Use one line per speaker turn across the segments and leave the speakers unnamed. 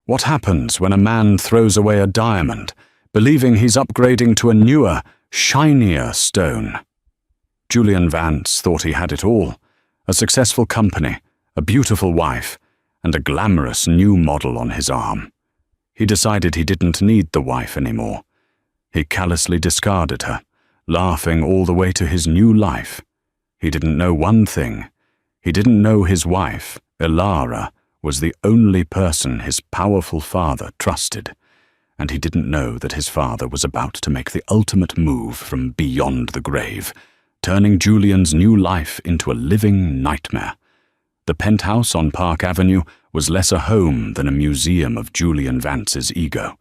What happens when a man throws away a diamond, believing he's upgrading to a newer, shinier stone? Julian Vance thought he had it all: a successful company, a beautiful wife, and a glamorous new model on his arm. He decided he didn't need the wife anymore. He callously discarded her, laughing all the way to his new life. He didn't know one thing. He didn't know his wife, Ilara, was the only person his powerful father trusted, and he didn't know that his father was about to make the ultimate move from beyond the grave, turning Julian's new life into a living nightmare. The penthouse on Park Avenue was less a home than a museum of Julian Vance's ego.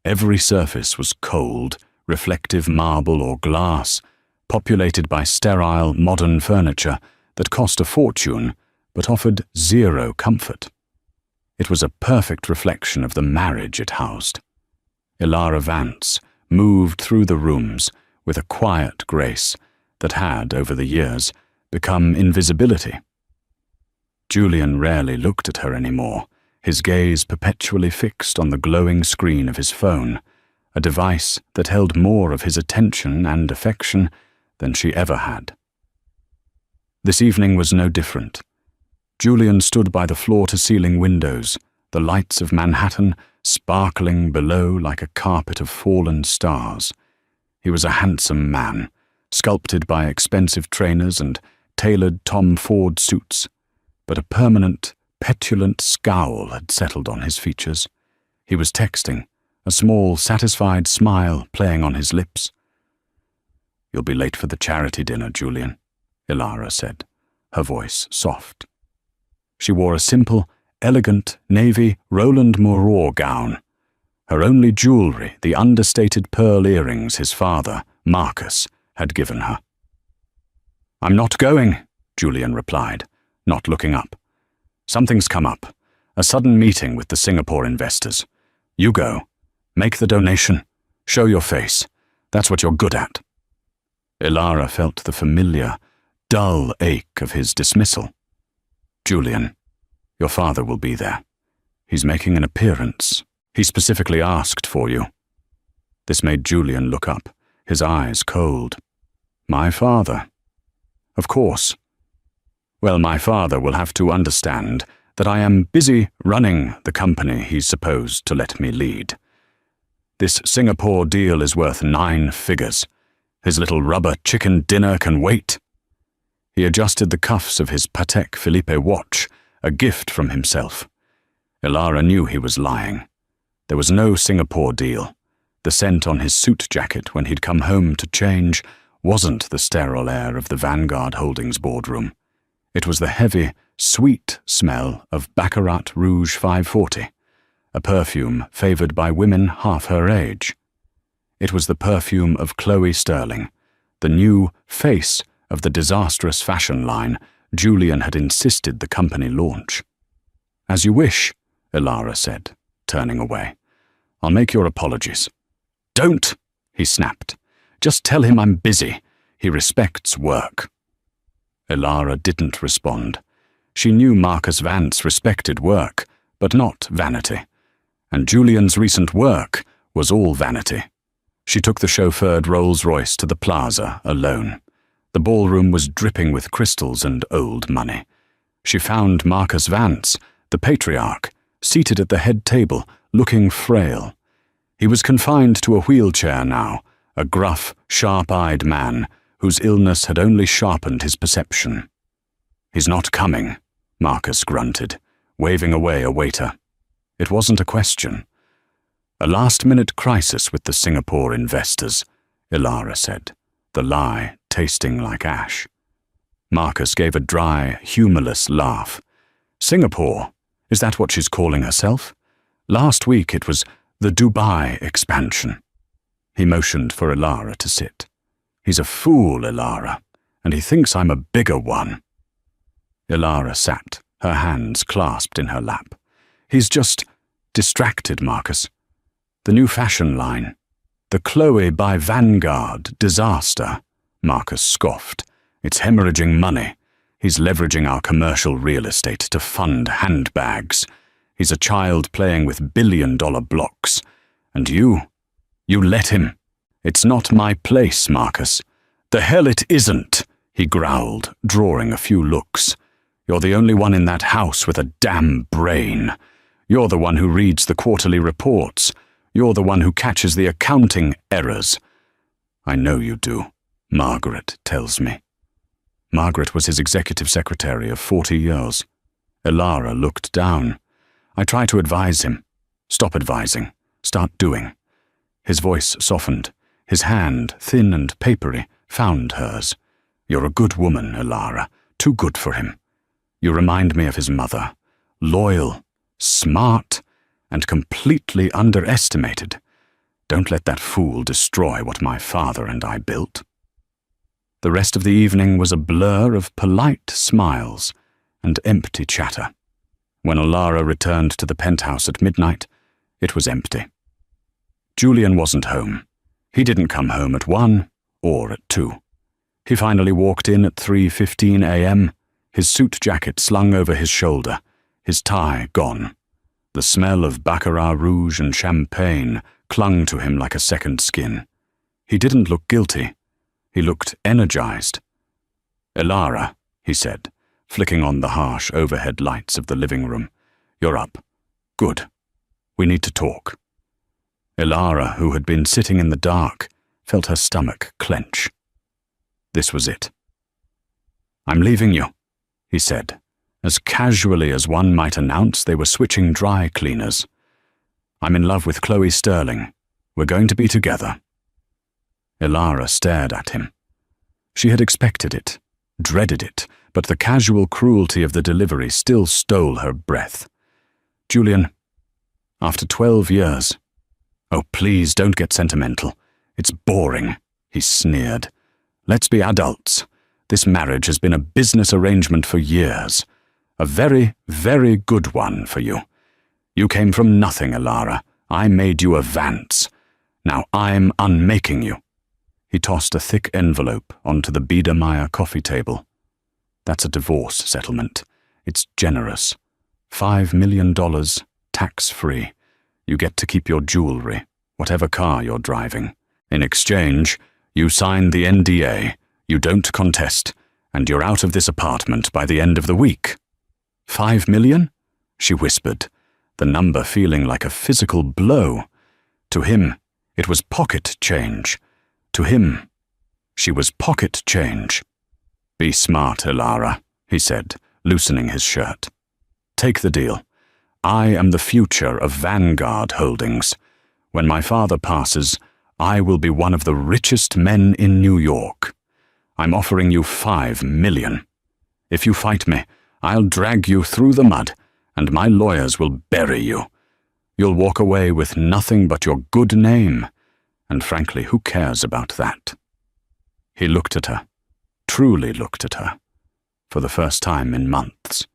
Every surface was cold, reflective marble or glass, populated by sterile, modern furniture that cost a fortune but offered zero comfort. It was a perfect reflection of the marriage it housed. Ilara Vance moved through the rooms with a quiet grace that had, over the years, become invisibility. Julian rarely looked at her anymore, his gaze perpetually fixed on the glowing screen of his phone, a device that held more of his attention and affection than she ever had. This evening was no different. Julian stood by the floor-to-ceiling windows, the lights of Manhattan sparkling below like a carpet of fallen stars. He was a handsome man, sculpted by expensive trainers and tailored Tom Ford suits, but a permanent, petulant scowl had settled on his features. He was texting, a small, satisfied smile playing on his lips. "You'll be late for the charity dinner, Julian," Ilara said, her voice soft. She wore a simple, elegant, navy Roland Moreau gown. Her only jewelry, the understated pearl earrings his father, Marcus, had given her. "I'm not going," Julian replied, not looking up. "Something's come up. A sudden meeting with the Singapore investors. You go. Make the donation. Show your face. That's what you're good at." Ilara felt the familiar, dull ache of his dismissal. "Julian, your father will be there. He's making an appearance. He specifically asked for you." This made Julian look up, his eyes cold. "My father? Of course. Well, my father will have to understand that I am busy running the company he's supposed to let me lead. This Singapore deal is worth 9 figures. His little rubber chicken dinner can wait." He adjusted the cuffs of his Patek Philippe watch, a gift from himself. Ilara knew he was lying. There was no Singapore deal. The scent on his suit jacket when he'd come home to change wasn't the sterile air of the Vanguard Holdings boardroom. It was the heavy, sweet smell of Baccarat Rouge 540, a perfume favored by women half her age. It was the perfume of Chloe Sterling, the new face of the disastrous fashion line Julian had insisted the company launch. "As you wish," Ilara said, turning away. "I'll make your apologies." "Don't," he snapped. "Just tell him I'm busy. He respects work." Ilara didn't respond. She knew Marcus Vance respected work, but not vanity. And Julian's recent work was all vanity. She took the chauffeured Rolls-Royce to the plaza alone. The ballroom was dripping with crystals and old money. She found Marcus Vance, the patriarch, seated at the head table, looking frail. He was confined to a wheelchair now, a gruff, sharp-eyed man whose illness had only sharpened his perception. "He's not coming," Marcus grunted, waving away a waiter. It wasn't a question. "A last-minute crisis with the Singapore investors," Ilara said, the lie tasting like ash. Marcus gave a dry, humorless laugh. "Singapore? Is that what she's calling herself? Last week it was the Dubai expansion." He motioned for Ilara to sit. "He's a fool, Ilara, and he thinks I'm a bigger one." Ilara sat, her hands clasped in her lap. "He's just distracted, Marcus. The new fashion line. The Chloe by Vanguard disaster," Marcus scoffed. "It's hemorrhaging money. He's leveraging our commercial real estate to fund handbags. He's a child playing with billion-dollar blocks. And you let him. It's not my place, Marcus. The hell it isn't, he growled, drawing a few looks. You're the only one in that house with a damn brain. You're the one who reads the quarterly reports. You're the one who catches the accounting errors. I know you do, Margaret tells me. Margaret was his executive secretary of 40 years. Elara looked down. I try to advise him. Stop advising. Start doing. His voice softened. His hand, thin and papery, found hers. You're a good woman, Elara. Too good for him. You remind me of his mother. Loyal, smart, and completely underestimated. Don't let that fool destroy what my father and I built. The rest of the evening was a blur of polite smiles and empty chatter. When Elara returned to the penthouse at midnight, it was empty. Julian wasn't home. He didn't come home at 1 or at 2. He finally walked in at 3:15 a.m., his suit jacket slung over his shoulder, his tie gone. The smell of Baccarat Rouge and champagne clung to him like a second skin. He didn't look guilty. He looked energized. Elara, he said, flicking on the harsh overhead lights of the living room. You're up. Good. We need to talk. Elara, who had been sitting in the dark, felt her stomach clench. This was it. I'm leaving you, he said, as casually as one might announce they were switching dry cleaners. I'm in love with Chloe Sterling. We're going to be together. Elara stared at him. She had expected it, dreaded it, but the casual cruelty of the delivery still stole her breath. Julian, after 12 years... Oh, please don't get sentimental. It's boring, he sneered. Let's be adults. This marriage has been a business arrangement for years. A very, very good one for you. You came from nothing, Elara. I made you a Vance. Now I'm unmaking you. He tossed a thick envelope onto the Biedermeier coffee table. That's a divorce settlement. It's generous. $5 million, tax-free. You get to keep your jewelry, whatever car you're driving. In exchange, you sign the NDA, you don't contest, and you're out of this apartment by the end of the week. $5 million? She whispered, the number feeling like a physical blow. To him, it was pocket change. To him, she was pocket change. Be smart, Elara, he said, loosening his shirt. Take the deal. I am the future of Vanguard Holdings. When my father passes, I will be one of the richest men in New York. I'm offering you $5 million. If you fight me, I'll drag you through the mud, and my lawyers will bury you. You'll walk away with nothing but your good name, and frankly, who cares about that? He looked at her, truly looked at her, for the first time in months.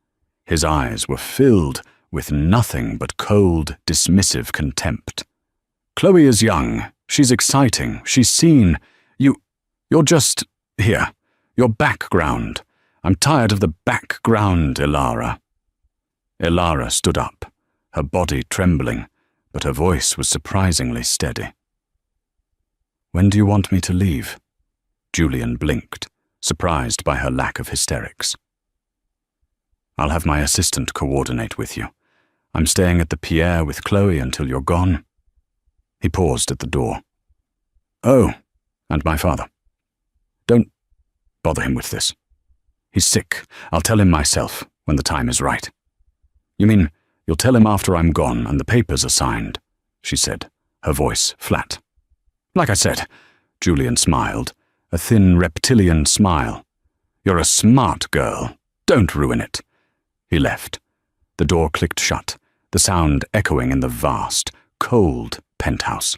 His eyes were filled with nothing but cold, dismissive contempt. Chloe is young, she's exciting, she's seen. You're just, here, your background. I'm tired of the background, Elara. Elara stood up, her body trembling, but her voice was surprisingly steady. When do you want me to leave? Julian blinked, surprised by her lack of hysterics. I'll have my assistant coordinate with you. I'm staying at the Pierre with Chloe until you're gone. He paused at the door. Oh, and my father. Don't bother him with this. He's sick. I'll tell him myself when the time is right. You mean you'll tell him after I'm gone and the papers are signed? She said, her voice flat. Like I said, Julian smiled, a thin reptilian smile. You're a smart girl. Don't ruin it. He left. The door clicked shut, the sound echoing in the vast, cold penthouse.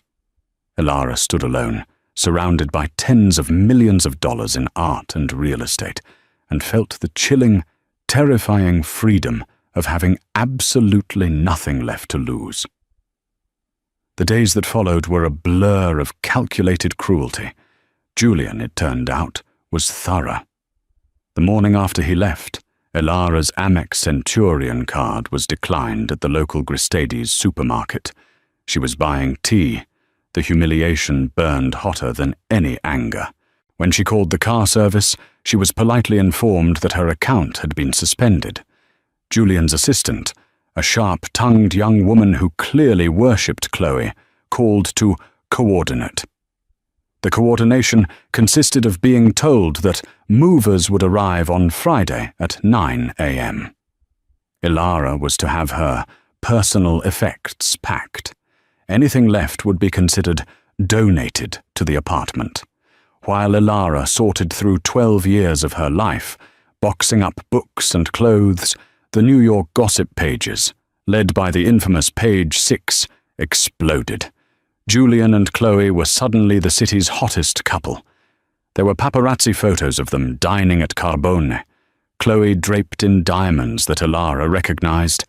Elara stood alone, surrounded by tens of millions of dollars in art and real estate, and felt the chilling, terrifying freedom of having absolutely nothing left to lose. The days that followed were a blur of calculated cruelty. Julian, it turned out, was thorough. The morning after he left, Ilara's Amex Centurion card was declined at the local Gristades supermarket. She was buying tea. The humiliation burned hotter than any anger. When she called the car service, she was politely informed that her account had been suspended. Julian's assistant, a sharp-tongued young woman who clearly worshipped Chloe, called to coordinate. The coordination consisted of being told that movers would arrive on Friday at 9 a.m. Ilara was to have her personal effects packed. Anything left would be considered donated to the apartment. While Ilara sorted through 12 years of her life, boxing up books and clothes, the New York gossip pages, led by the infamous Page 6, exploded. Julian and Chloe were suddenly the city's hottest couple. There were paparazzi photos of them dining at Carbone, Chloe draped in diamonds that Ilara recognized,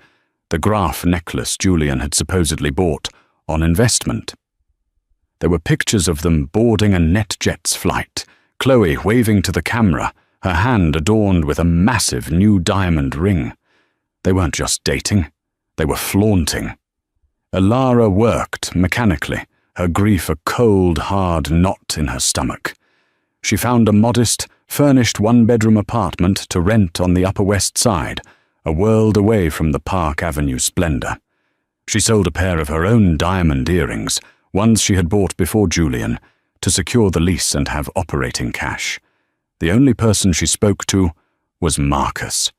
the Graf necklace Julian had supposedly bought on investment. There were pictures of them boarding a NetJets flight, Chloe waving to the camera, her hand adorned with a massive new diamond ring. They weren't just dating, they were flaunting. Ilara worked mechanically, her grief a cold, hard knot in her stomach. She found a modest, furnished one-bedroom apartment to rent on the Upper West Side, a world away from the Park Avenue splendor. She sold a pair of her own diamond earrings, ones she had bought before Julian, to secure the lease and have operating cash. The only person she spoke to was Marcus.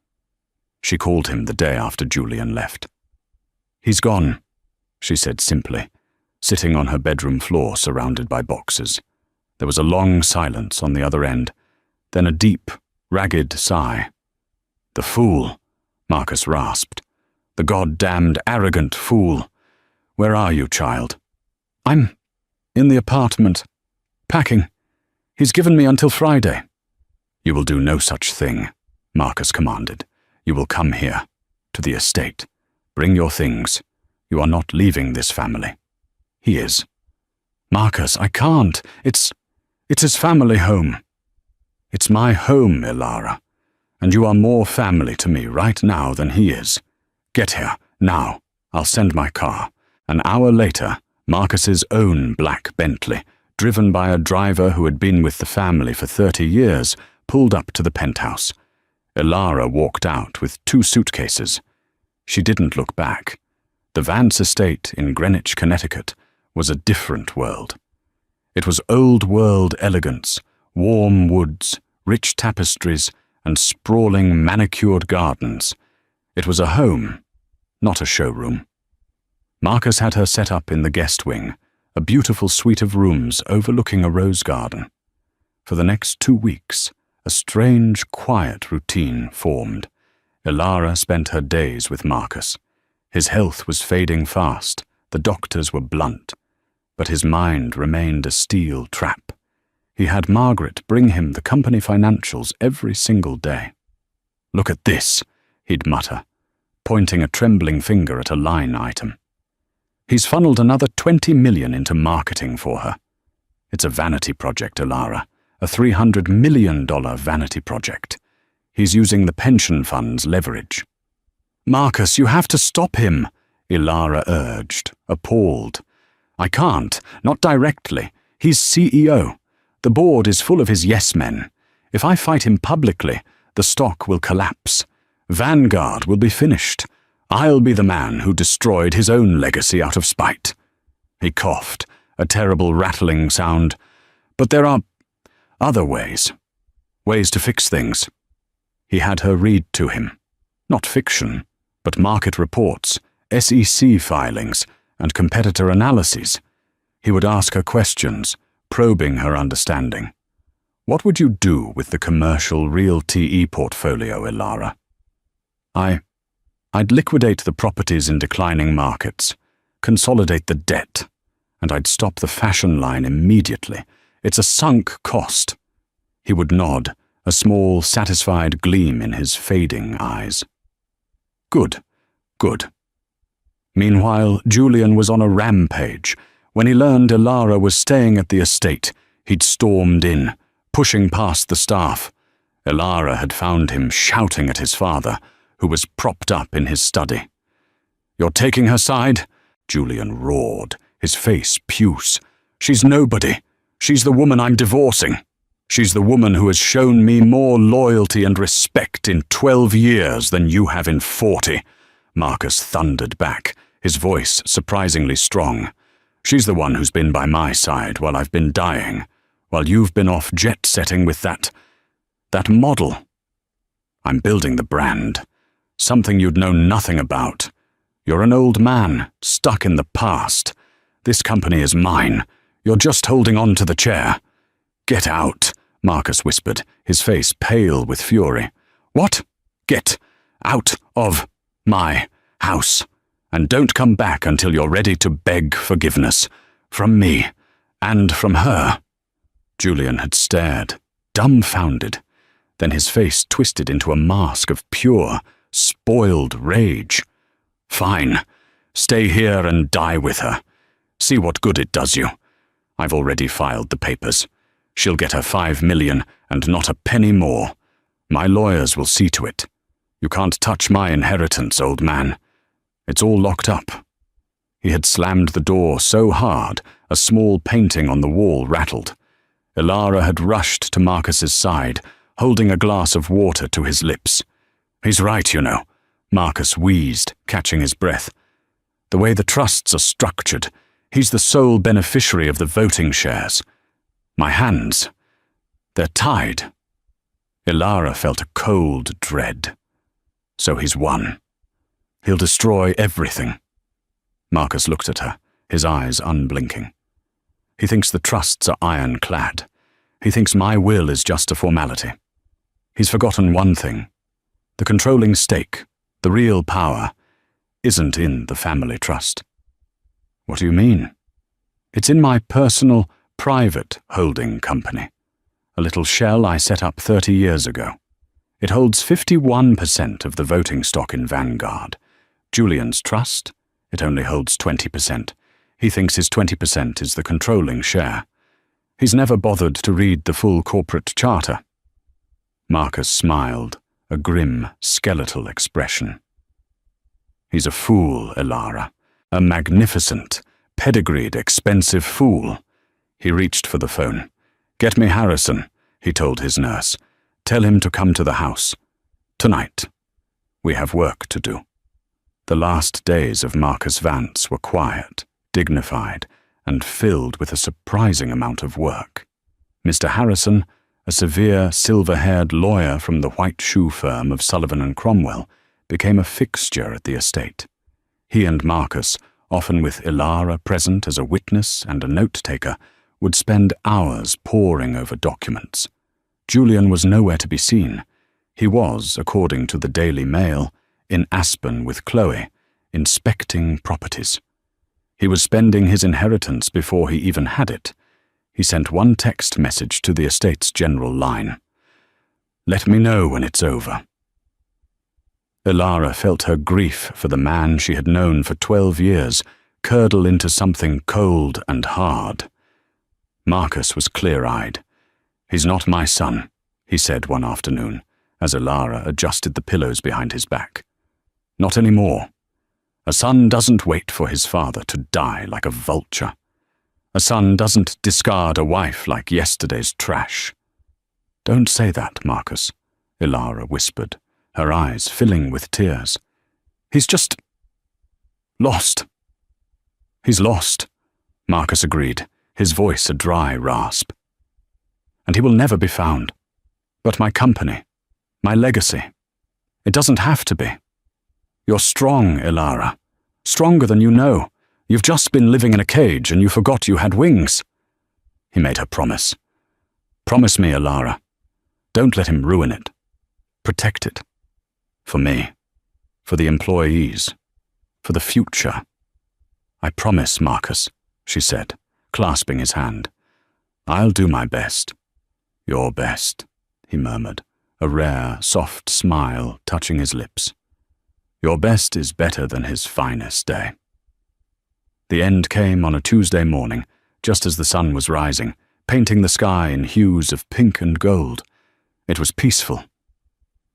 She called him the day after Julian left. "He's gone," she said simply, sitting on her bedroom floor surrounded by boxes. There was a long silence on the other end, then a deep, ragged sigh. "The fool," Marcus rasped. "The goddamned arrogant fool. Where are you, child?" "I'm in the apartment, packing. He's given me until Friday." "You will do no such thing," Marcus commanded. "You will come here, to the estate. Bring your things. You are not leaving this family." "He is." "Marcus, I can't. It's his family home." "It's my home, Ilara, and you are more family to me right now than he is. Get here, now. I'll send my car." An hour later, Marcus's own black Bentley, driven by a driver who had been with the family for 30 years, pulled up to the penthouse. Ilara walked out with 2 suitcases. She didn't look back. The Vance estate in Greenwich, Connecticut, was a different world. It was old-world elegance, warm woods, rich tapestries, and sprawling manicured gardens. It was a home, not a showroom. Marcus had her set up in the guest wing, a beautiful suite of rooms overlooking a rose garden. For the next 2 weeks, a strange, quiet routine formed. Ilara spent her days with Marcus. His health was fading fast, the doctors were blunt, but his mind remained a steel trap. He had Margaret bring him the company financials every single day. "Look at this," he'd mutter, pointing a trembling finger at a line item. "He's funneled another 20 million into marketing for her. It's a vanity project, Ilara, a $300 million vanity project. He's using the pension fund's leverage." "Marcus, you have to stop him," Ilara urged, appalled. "I can't, not directly. He's CEO. The board is full of his yes-men. If I fight him publicly, the stock will collapse. Vanguard will be finished. I'll be the man who destroyed his own legacy out of spite." He coughed, a terrible rattling sound. "But there are other ways. Ways to fix things." He had her read to him. Not fiction, but market reports, SEC filings, and competitor analyses. He would ask her questions, probing her understanding. "What would you do with the commercial Realty portfolio, Ilara?" I'd liquidate the properties in declining markets, consolidate the debt, and I'd stop the fashion line immediately. It's a sunk cost." He would nod, a small, satisfied gleam in his fading eyes. "Good, good." Meanwhile, Julian was on a rampage. When he learned Ilara was staying at the estate, he'd stormed in, pushing past the staff. Ilara had found him shouting at his father, who was propped up in his study. "You're taking her side?" Julian roared, his face puce. "She's nobody. She's the woman I'm divorcing. She's the woman who has shown me more loyalty and respect in 12 years than you have in 40, Marcus thundered back, his voice surprisingly strong. "She's the one who's been by my side while I've been dying, while you've been off jet-setting with that model. I'm building the brand, something you'd know nothing about. You're an old man, stuck in the past. This company is mine. You're just holding on to the chair." "Get out," Marcus whispered, his face pale with fury. "What? Get out of my house, and don't come back until you're ready to beg forgiveness. From me, and from her." Julian had stared, dumbfounded. Then his face twisted into a mask of pure, spoiled rage. "Fine. Stay here and die with her. See what good it does you. I've already filed the papers. She'll get her 5 million and not a penny more. My lawyers will see to it. You can't touch my inheritance, old man. It's all locked up." He had slammed the door so hard, a small painting on the wall rattled. Ilara had rushed to Marcus's side, holding a glass of water to his lips. "He's right, you know," Marcus wheezed, catching his breath. "The way the trusts are structured, he's the sole beneficiary of the voting shares. My hands, they're tied." Ilara felt a cold dread. So he's won. He'll destroy everything. Marcus looked at her, his eyes unblinking. He thinks the trusts are ironclad. He thinks my will is just a formality. He's forgotten one thing. The controlling stake, the real power, isn't in the family trust. "What do you mean?" "It's in my personal, private holding company. A little shell I set up 30 years ago. It holds 51% of the voting stock in Vanguard. Julian's trust, it only holds 20%. He thinks his 20% is the controlling share. He's never bothered to read the full corporate charter." Marcus smiled, a grim, skeletal expression. "He's a fool, Ilara. A magnificent, pedigreed, expensive fool." He reached for the phone. "Get me Harrison," he told his nurse. "Tell him to come to the house. Tonight. We have work to do." The last days of Marcus Vance were quiet, dignified, and filled with a surprising amount of work. Mr. Harrison, a severe, silver-haired lawyer from the white shoe firm of Sullivan and Cromwell, became a fixture at the estate. He and Marcus, often with Ilara present as a witness and a note-taker, would spend hours poring over documents. Julian was nowhere to be seen. He was, according to the Daily Mail, in Aspen with Chloe, inspecting properties. He was spending his inheritance before he even had it. He sent one text message to the estate's general line. "Let me know when it's over." Ilara felt her grief for the man she had known for 12 years curdle into something cold and hard. Marcus was clear-eyed. "He's not my son," he said one afternoon, as Ilara adjusted the pillows behind his back. "Not anymore. A son doesn't wait for his father to die like a vulture. A son doesn't discard a wife like yesterday's trash." "Don't say that, Marcus," Ilara whispered, her eyes filling with tears. "He's just lost." "He's lost," Marcus agreed, his voice a dry rasp. "And he will never be found. But my company, my legacy, it doesn't have to be. You're strong, Ilara. Stronger than you know. You've just been living in a cage and you forgot you had wings." He made her promise. "Promise me, Ilara. Don't let him ruin it. Protect it. For me. For the employees. For the future." "I promise, Marcus," she said, clasping his hand. "I'll do my best." "Your best," he murmured, a rare, soft smile touching his lips. "Your best is better than his finest day." The end came on a Tuesday morning, just as the sun was rising, painting the sky in hues of pink and gold. It was peaceful.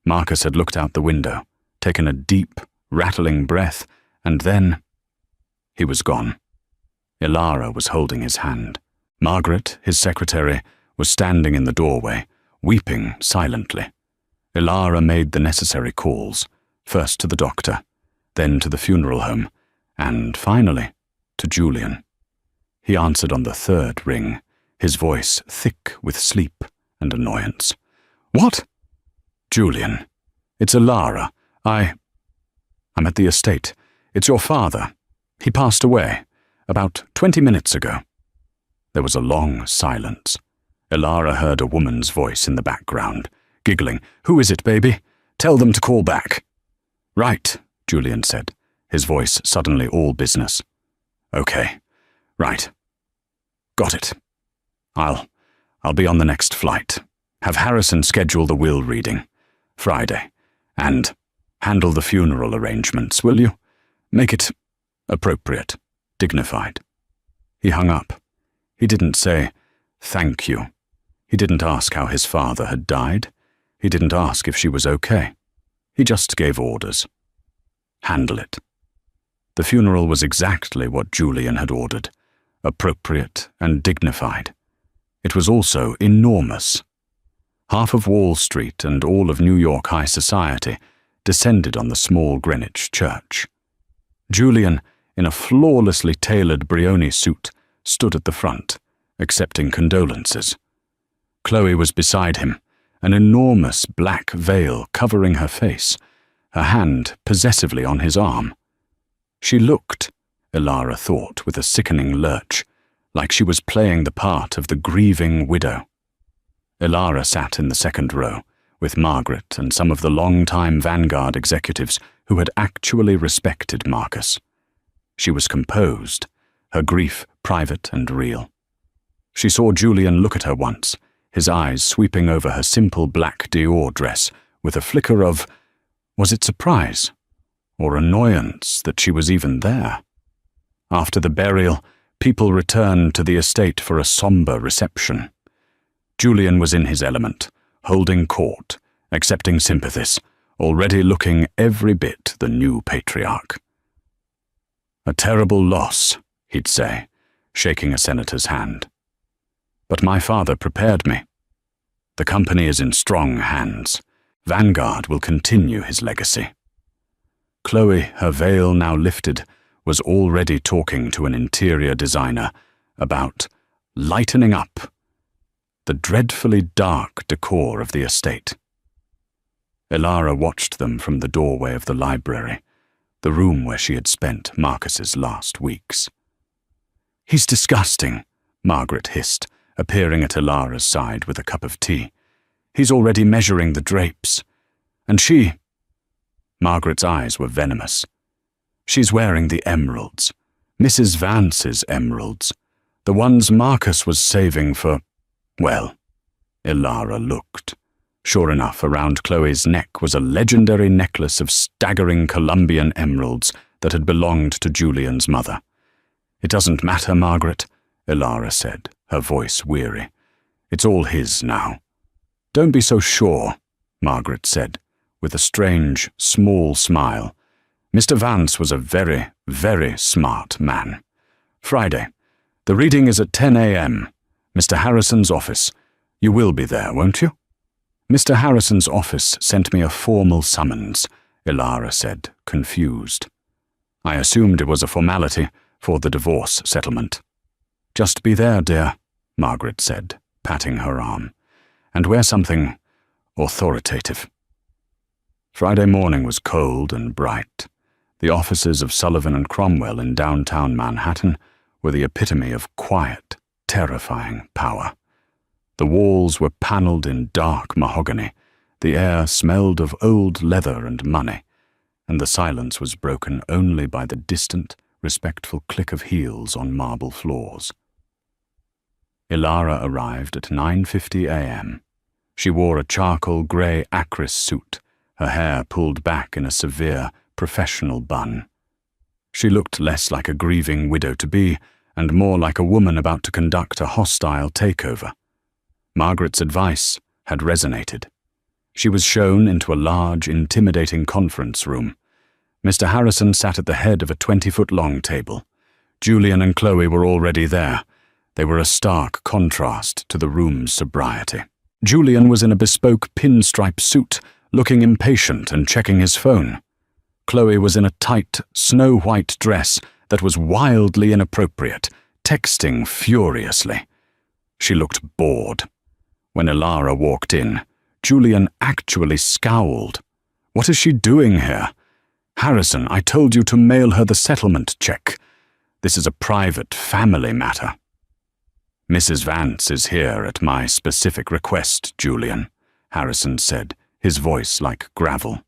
Marcus had looked out the window, taken a deep, rattling breath, and then he was gone. Ilara was holding his hand. Margaret, his secretary, was standing in the doorway, weeping silently. Ilara made the necessary calls, first to the doctor, then to the funeral home, and finally to Julian. He answered on the third ring, his voice thick with sleep and annoyance. "What?" "Julian, it's Ilara. I'm at the estate. It's your father. He passed away about 20 minutes ago." There was a long silence. Ilara heard a woman's voice in the background, giggling. "Who is it, baby? Tell them to call back." "Right," Julian said, his voice suddenly all business. "Okay, right. Got it. I'll be on the next flight. Have Harrison schedule the will reading. Friday. And handle the funeral arrangements, will you? Make it appropriate, dignified." He hung up. He didn't say, "Thank you." He didn't ask how his father had died. He didn't ask if she was okay. He just gave orders. Handle it. The funeral was exactly what Julian had ordered, appropriate and dignified. It was also enormous. Half of Wall Street and all of New York high society descended on the small Greenwich church. Julian, in a flawlessly tailored Brioni suit, stood at the front, accepting condolences. Chloe was beside him, an enormous black veil covering her face, her hand possessively on his arm. She looked, Ilara thought with a sickening lurch, like she was playing the part of the grieving widow. Ilara sat in the second row, with Margaret and some of the long-time Vanguard executives who had actually respected Marcus. She was composed, her grief private and real. She saw Julian look at her once, his eyes sweeping over her simple black Dior dress with a flicker of, was it surprise or annoyance that she was even there? After the burial, people returned to the estate for a somber reception. Julian was in his element, holding court, accepting sympathies, already looking every bit the new patriarch. "A terrible loss," he'd say, shaking a senator's hand. "But my father prepared me. The company is in strong hands. Vanguard will continue his legacy." Chloe, her veil now lifted, was already talking to an interior designer about lightening up the dreadfully dark decor of the estate. Ilara watched them from the doorway of the library, the room where she had spent Marcus's last weeks. "He's disgusting," Margaret hissed, appearing at Ilara's side with a cup of tea. "He's already measuring the drapes. And she—" Margaret's eyes were venomous. "She's wearing the emeralds, Mrs. Vance's emeralds, the ones Marcus was saving for— Well, Ilara looked. Sure enough, around Chloe's neck was a legendary necklace of staggering Colombian emeralds that had belonged to Julian's mother. "It doesn't matter, Margaret," Ilara said, her voice weary. "It's all his now." "Don't be so sure," Margaret said, with a strange, small smile. "Mr. Vance was a very, very smart man. Friday. The reading is at 10 a.m. Mr. Harrison's office. You will be there, won't you?" "Mr. Harrison's office sent me a formal summons," Ilara said, confused. "I assumed it was a formality for the divorce settlement." "Just be there, dear," Margaret said, patting her arm, "and wear something authoritative." Friday morning was cold and bright. The offices of Sullivan and Cromwell in downtown Manhattan were the epitome of quiet, terrifying power. The walls were paneled in dark mahogany, the air smelled of old leather and money, and the silence was broken only by the distant, respectful click of heels on marble floors. Ilara arrived at 9:50 a.m. She wore a charcoal grey acris suit, her hair pulled back in a severe, professional bun. She looked less like a grieving widow-to-be and more like a woman about to conduct a hostile takeover. Margaret's advice had resonated. She was shown into a large, intimidating conference room. Mr. Harrison sat at the head of a 20-foot-long table. Julian and Chloe were already there. They were a stark contrast to the room's sobriety. Julian was in a bespoke pinstripe suit, looking impatient and checking his phone. Chloe was in a tight, snow-white dress that was wildly inappropriate, texting furiously. She looked bored. When Ilara walked in, Julian actually scowled. "What is she doing here? Harrison, I told you to mail her the settlement check. This is a private family matter." "Mrs. Vance is here at my specific request, Julian," Harrison said, his voice like gravel.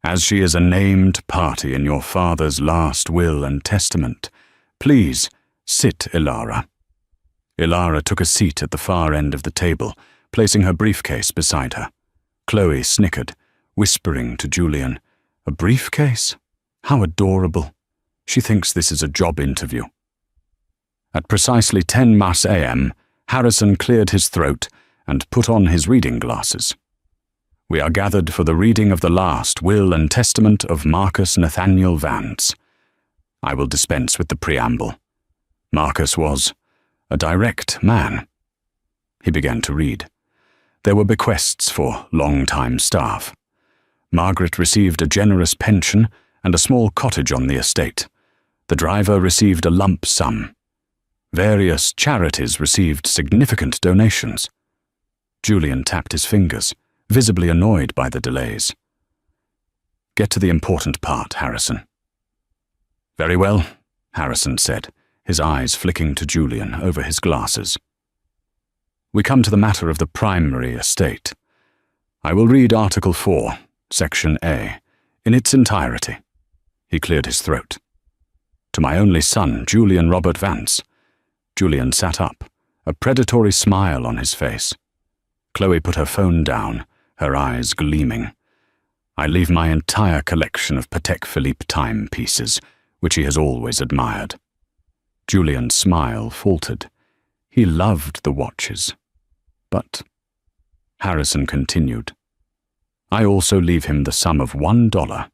"As she is a named party in your father's last will and testament, please sit, Ilara." Ilara took a seat at the far end of the table, placing her briefcase beside her. Chloe snickered, whispering to Julian, "A briefcase? How adorable. She thinks this is a job interview." At precisely 10 Mas a.m., Harrison cleared his throat and put on his reading glasses. "We are gathered for the reading of the last will and testament of Marcus Nathaniel Vance. I will dispense with the preamble. Marcus was a direct man." He began to read. There were bequests for long-time staff. Margaret received a generous pension and a small cottage on the estate. The driver received a lump sum. Various charities received significant donations. Julian tapped his fingers, visibly annoyed by the delays. "Get to the important part, Harrison." "Very well," Harrison said, his eyes flicking to Julian over his glasses. "We come to the matter of the primary estate. I will read Article 4, Section A, in its entirety." He cleared his throat. "To my only son, Julian Robert Vance." Julian sat up, a predatory smile on his face. Chloe put her phone down, her eyes gleaming. "I leave my entire collection of Patek Philippe timepieces, which he has always admired." Julian's smile faltered. He loved the watches. "But," Harrison continued, "I also leave him the sum of $1,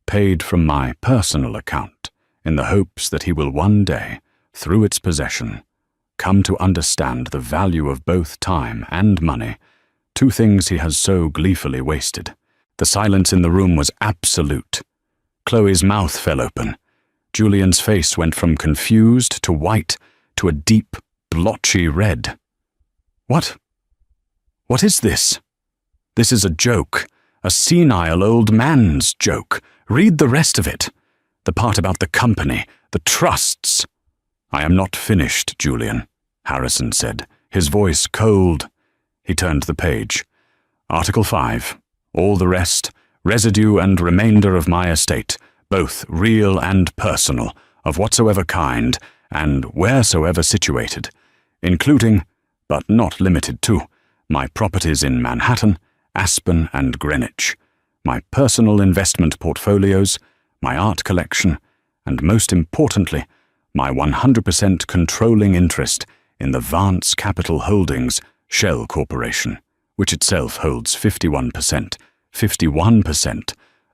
paid from my personal account, in the hopes that he will one day, through its possession, come to understand the value of both time and money, two things he has so gleefully wasted." The silence in the room was absolute. Chloe's mouth fell open. Julian's face went from confused to white to a deep, blotchy red. What is this? This is a joke, a senile old man's joke. Read the rest of it. The part about the company, the trusts. "I am not finished, Julian," Harrison said, his voice cold. He turned the page. "Article 5. All the rest, residue and remainder of my estate, both real and personal, of whatsoever kind, and wheresoever situated, including, but not limited to, my properties in Manhattan, Aspen, and Greenwich, my personal investment portfolios, my art collection, and most importantly, my 100% controlling interest in the Vance Capital Holdings Shell Corporation, which itself holds 51%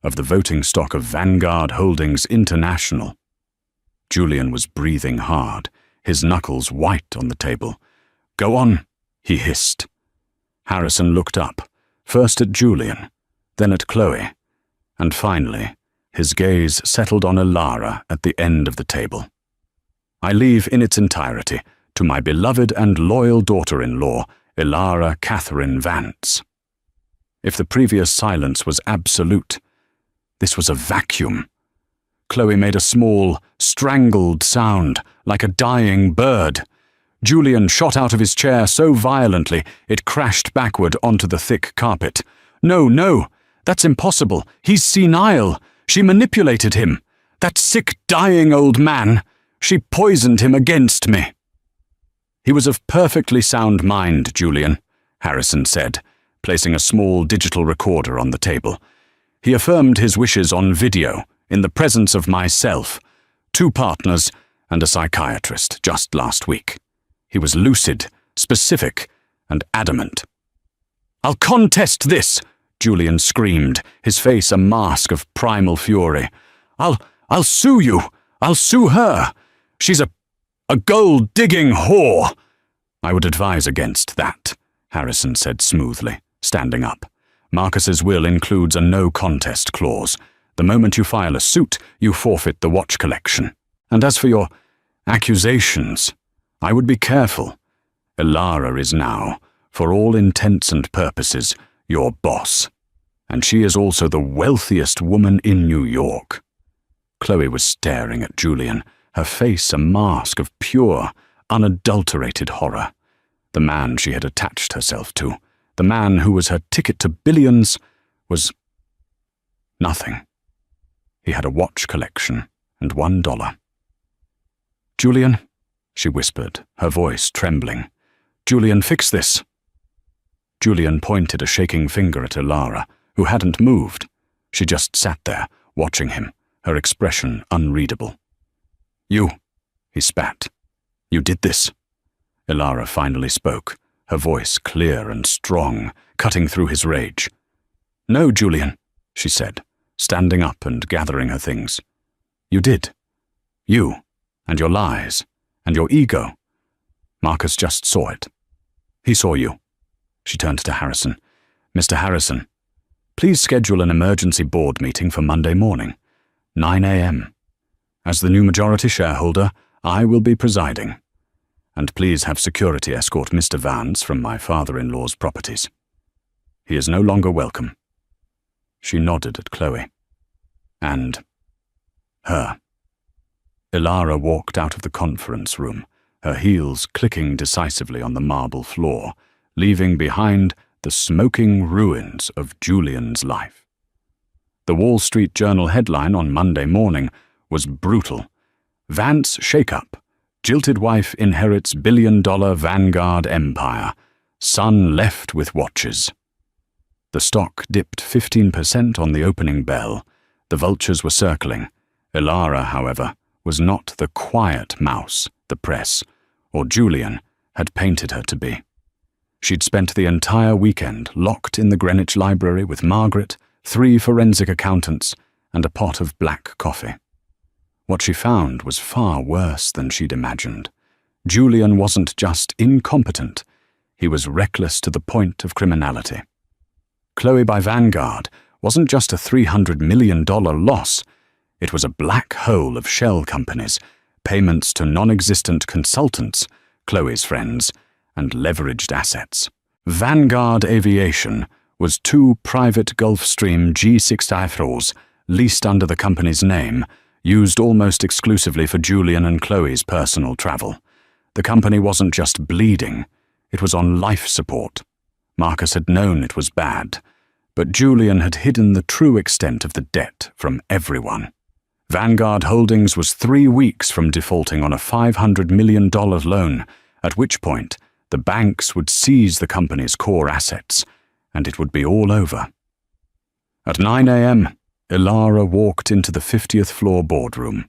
of the voting stock of Vanguard Holdings International." Julian was breathing hard, his knuckles white on the table. "Go on," he hissed. Harrison looked up, first at Julian, then at Chloe, and finally, his gaze settled on Ilara at the end of the table. "I leave in its entirety to my beloved and loyal daughter-in-law, Ilara Catherine Vance." If the previous silence was absolute, this was a vacuum. Chloe made a small, strangled sound, like a dying bird. Julian shot out of his chair so violently it crashed backward onto the thick carpet. No, that's impossible. He's senile. She manipulated him. That sick, dying old man. She poisoned him against me." "He was of perfectly sound mind, Julian," Harrison said, placing a small digital recorder on the table. "He affirmed his wishes on video, in the presence of myself, 2 partners, and a psychiatrist just last week. He was lucid, specific, and adamant." "I'll contest this," Julian screamed, his face a mask of primal fury. I'll sue you! I'll sue her! She's a gold-digging whore! I would advise against that, Harrison said smoothly, standing up. Marcus's will includes a no-contest clause. The moment you file a suit, you forfeit the watch collection. And as for your accusations, I would be careful. Elara is now, for all intents and purposes, your boss. And she is also the wealthiest woman in New York. Chloe was staring at Julian, her face a mask of pure, unadulterated horror. The man she had attached herself to, the man who was her ticket to billions, was nothing. He had a watch collection and $1. "Julian," she whispered, her voice trembling. "Julian, fix this." Julian pointed a shaking finger at Elara, who hadn't moved. She just sat there, watching him, her expression unreadable. "You," he spat. "You did this." Elara finally spoke, her voice clear and strong, cutting through his rage. "No, Julian," she said, standing up and gathering her things. "You did. You, and your lies, and your ego. Marcus just saw it. He saw you." She turned to Harrison. "Mr. Harrison, please schedule an emergency board meeting for Monday morning, 9 a.m. As the new majority shareholder, I will be presiding. And please have security escort Mr. Vance from my father-in-law's properties. He is no longer welcome." She nodded at Chloe. "And her." Elara walked out of the conference room, her heels clicking decisively on the marble floor, leaving behind the smoking ruins of Julian's life. The Wall Street Journal headline on Monday morning was brutal. "Vance shake-up. Jilted wife inherits billion-dollar Vanguard empire. Son left with watches." The stock dipped 15% on the opening bell. The vultures were circling. Elara, however, was not the quiet mouse the press, or Julian, had painted her to be. She'd spent the entire weekend locked in the Greenwich Library with Margaret, 3 forensic accountants, and a pot of black coffee. What she found was far worse than she'd imagined. Julian wasn't just incompetent, he was reckless to the point of criminality. Chloe by Vanguard wasn't just a $300 million loss, it was a black hole of shell companies, payments to non-existent consultants, Chloe's friends, and leveraged assets. Vanguard Aviation was 2 private Gulfstream G6 leased under the company's name, used almost exclusively for Julian and Chloe's personal travel. The company wasn't just bleeding, it was on life support. Marcus had known it was bad, but Julian had hidden the true extent of the debt from everyone. Vanguard Holdings was 3 weeks from defaulting on a $500 million loan, at which point the banks would seize the company's core assets, and it would be all over. At 9 a.m., Elara walked into the 50th floor boardroom.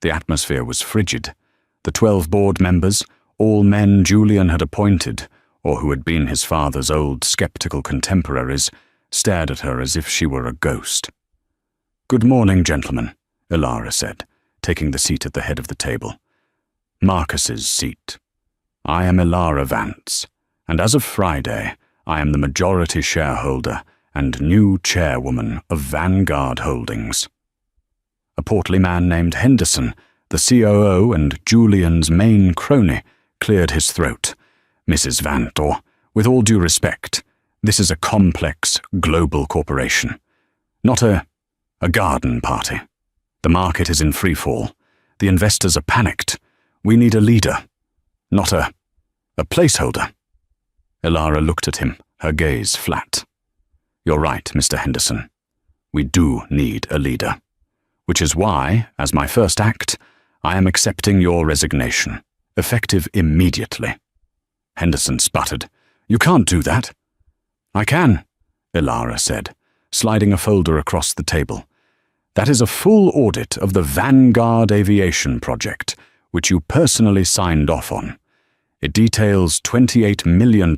The atmosphere was frigid. The 12 board members, all men Julian had appointed, or who had been his father's old skeptical contemporaries, stared at her as if she were a ghost. "Good morning, gentlemen," Elara said, taking the seat at the head of the table. "Marcus's seat. I am Elara Vance, and as of Friday, I am the majority shareholder and new chairwoman of Vanguard Holdings." A portly man named Henderson, the COO and Julian's main crony, cleared his throat. "Mrs. Vantor, with all due respect, this is a complex, global corporation, not a garden party. The market is in freefall. The investors are panicked. We need a leader, not a placeholder." Elara looked at him, her gaze flat. "You're right, Mr. Henderson. We do need a leader. Which is why, as my first act, I am accepting your resignation, effective immediately." Henderson sputtered. "You can't do that." "I can," Elara said, sliding a folder across the table. "That is a full audit of the Vanguard Aviation project, which you personally signed off on. It details $28 million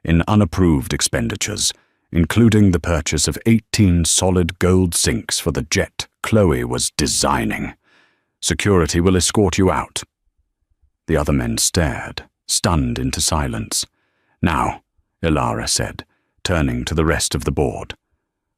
in unapproved expenditures, including the purchase of 18 solid gold sinks for the jet Chloe was designing. Security will escort you out." The other men stared, stunned into silence. "Now," Ilara said, turning to the rest of the board,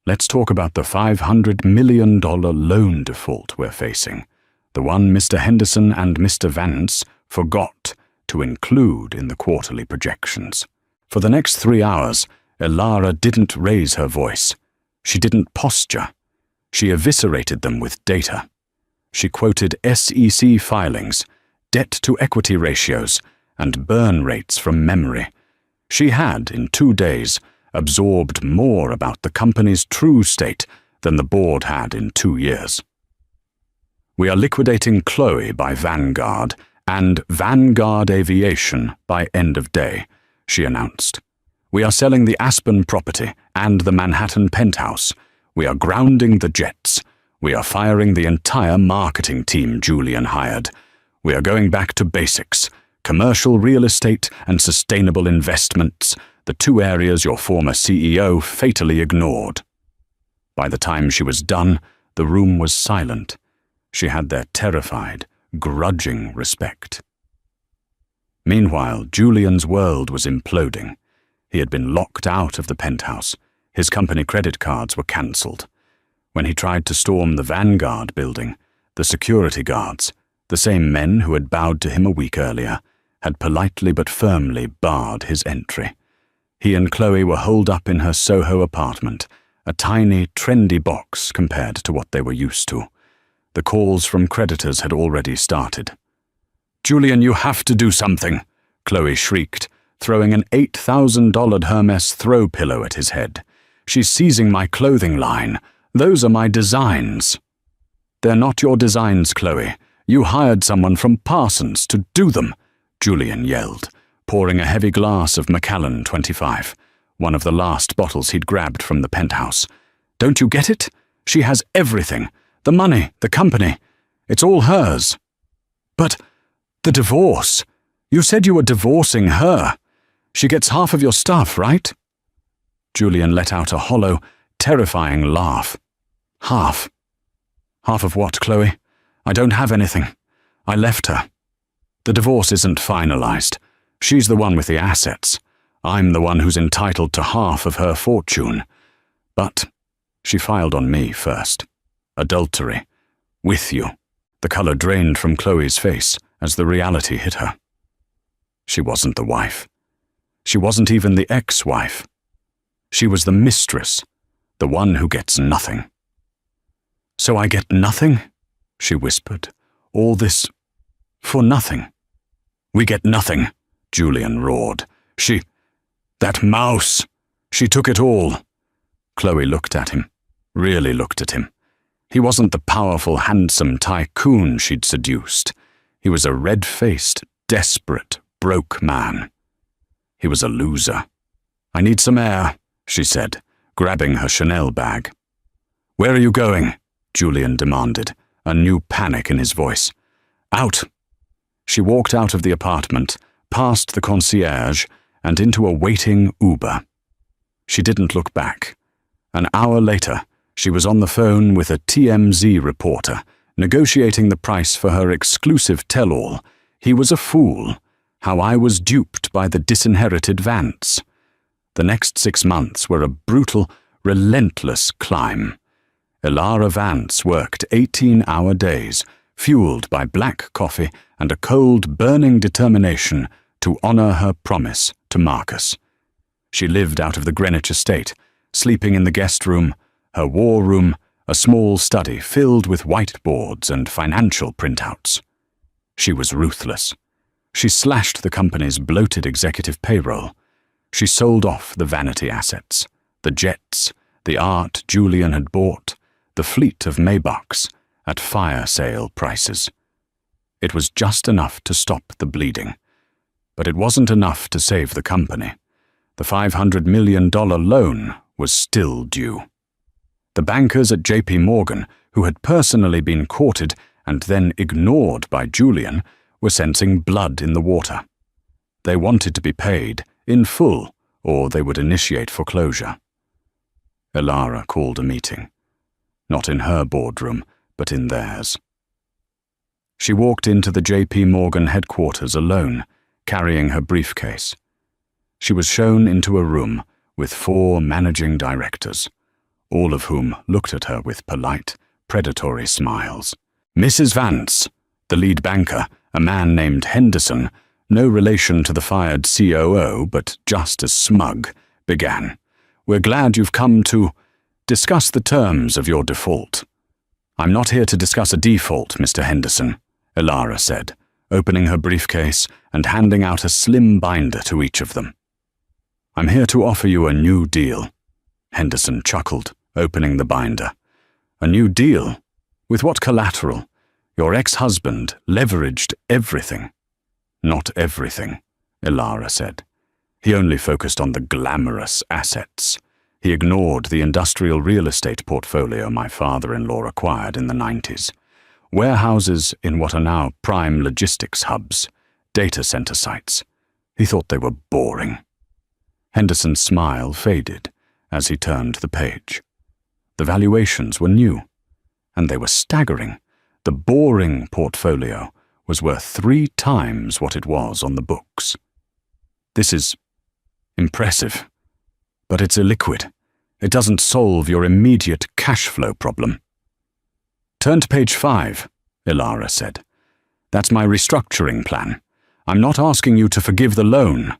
"let's talk about the $500 million loan default we're facing, the one Mr. Henderson and Mr. Vance forgot to include in the quarterly projections." For the next 3 hours, Ilara didn't raise her voice. She didn't posture. She eviscerated them with data. She quoted SEC filings, debt-to-equity ratios, and burn rates from memory. She had, in 2 days, absorbed more about the company's true state than the board had in 2 years. "We are liquidating Chloe by Vanguard and Vanguard Aviation by end of day," she announced. "We are selling the Aspen property and the Manhattan penthouse. We are grounding the jets. We are firing the entire marketing team Julian hired. We are going back to basics, commercial real estate and sustainable investments, the 2 areas your former CEO fatally ignored." By the time she was done, the room was silent. She had their terrified, grudging respect. Meanwhile, Julian's world was imploding. He had been locked out of the penthouse. His company credit cards were cancelled. When he tried to storm the Vanguard building, the security guards, the same men who had bowed to him a week earlier, had politely but firmly barred his entry. He and Chloe were holed up in her Soho apartment, a tiny, trendy box compared to what they were used to. The calls from creditors had already started. "Julian, you have to do something," Chloe shrieked, throwing an $8,000 Hermes throw pillow at his head. "She's seizing my clothing line. Those are my designs." "They're not your designs, Chloe. You hired someone from Parsons to do them," Julian yelled, pouring a heavy glass of Macallan 25, one of the last bottles he'd grabbed from the penthouse. "Don't you get it? She has everything. The money, the company. It's all hers." "But the divorce. You said you were divorcing her. She gets half of your stuff, right?" Julian let out a hollow, terrifying laugh. "Half. Half of what, Chloe? I don't have anything. I left her. The divorce isn't finalized. She's the one with the assets. I'm the one who's entitled to half of her fortune. But she filed on me first. Adultery. With you." The color drained from Chloe's face as the reality hit her. She wasn't the wife. She wasn't even the ex-wife. She was the mistress, the one who gets nothing. "So I get nothing?" she whispered. "All this for nothing?" "We get nothing," Julian roared. That mouse, she took it all." Chloe looked at him, really looked at him. He wasn't the powerful, handsome tycoon she'd seduced. He was a red-faced, desperate, broke man. He was a loser. "I need some air," she said, grabbing her Chanel bag. "Where are you going?" Julian demanded, a new panic in his voice. "Out." She walked out of the apartment, past the concierge, and into a waiting Uber. She didn't look back. An hour later, she was on the phone with a TMZ reporter, negotiating the price for her exclusive tell-all, "He was a fool. How I was duped by the disinherited Vance." The next 6 months were a brutal, relentless climb. Ilara Vance worked 18-hour days, fueled by black coffee and a cold, burning determination to honor her promise to Marcus. She lived out of the Greenwich estate, sleeping in the guest room, her war room, a small study filled with whiteboards and financial printouts. She was ruthless. She slashed the company's bloated executive payroll. She sold off the vanity assets, the jets, the art Julian had bought, the fleet of Maybachs, at fire sale prices. It was just enough to stop the bleeding. But it wasn't enough to save the company. The $500 million loan was still due. The bankers at JP Morgan, who had personally been courted and then ignored by Julian, were sensing blood in the water. They wanted to be paid in full, or they would initiate foreclosure. Elara called a meeting. Not in her boardroom, but in theirs. She walked into the J.P. Morgan headquarters alone, carrying her briefcase. She was shown into a room with 4 managing directors, all of whom looked at her with polite, predatory smiles. Mrs. Vance, the lead banker, a man named Henderson, no relation to the fired COO, but just as smug, began. "We're glad you've come to discuss the terms of your default." "I'm not here to discuss a default, Mr. Henderson," Elara said, opening her briefcase and handing out a slim binder to each of them. "I'm here to offer you a new deal." Henderson chuckled, opening the binder. "A new deal? With what collateral? Your ex-husband leveraged everything." "Not everything," Elara said. "He only focused on the glamorous assets. He ignored the industrial real estate portfolio my father-in-law acquired in the 90s. Warehouses in what are now prime logistics hubs, data center sites. He thought they were boring." Henderson's smile faded as he turned the page. The valuations were new, and they were staggering. The boring portfolio was worth 3 times what it was on the books. "This is impressive, but it's illiquid. It doesn't solve your immediate cash flow problem." "Turn to page 5, Elara said. "That's my restructuring plan. I'm not asking you to forgive the loan.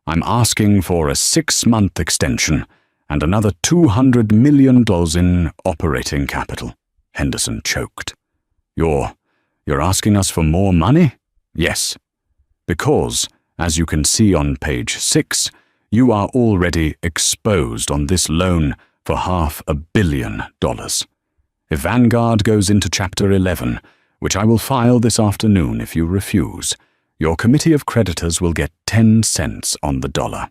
I'm asking for a 6-month extension and another $200 million in operating capital." Henderson choked. You're asking us for more money?" "Yes. Because, as you can see on page 6, you are already exposed on this loan for $500 million. If Vanguard goes into Chapter 11, which I will file this afternoon if you refuse, your committee of creditors will get 10 cents on the dollar.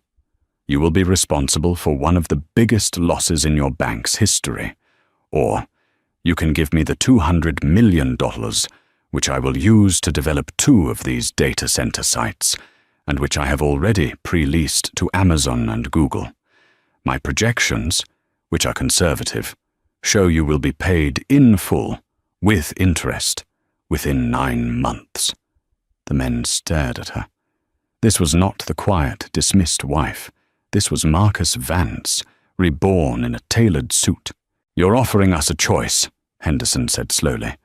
You will be responsible for one of the biggest losses in your bank's history. Or you can give me the $200 million, which I will use to develop 2 of these data center sites, and which I have already pre-leased to Amazon and Google. My projections, which are conservative, show you will be paid in full, with interest, within 9 months. The men stared at her. This was not the quiet, dismissed wife. This was Marcus Vance, reborn in a tailored suit. "You're offering us a choice," Henderson said slowly,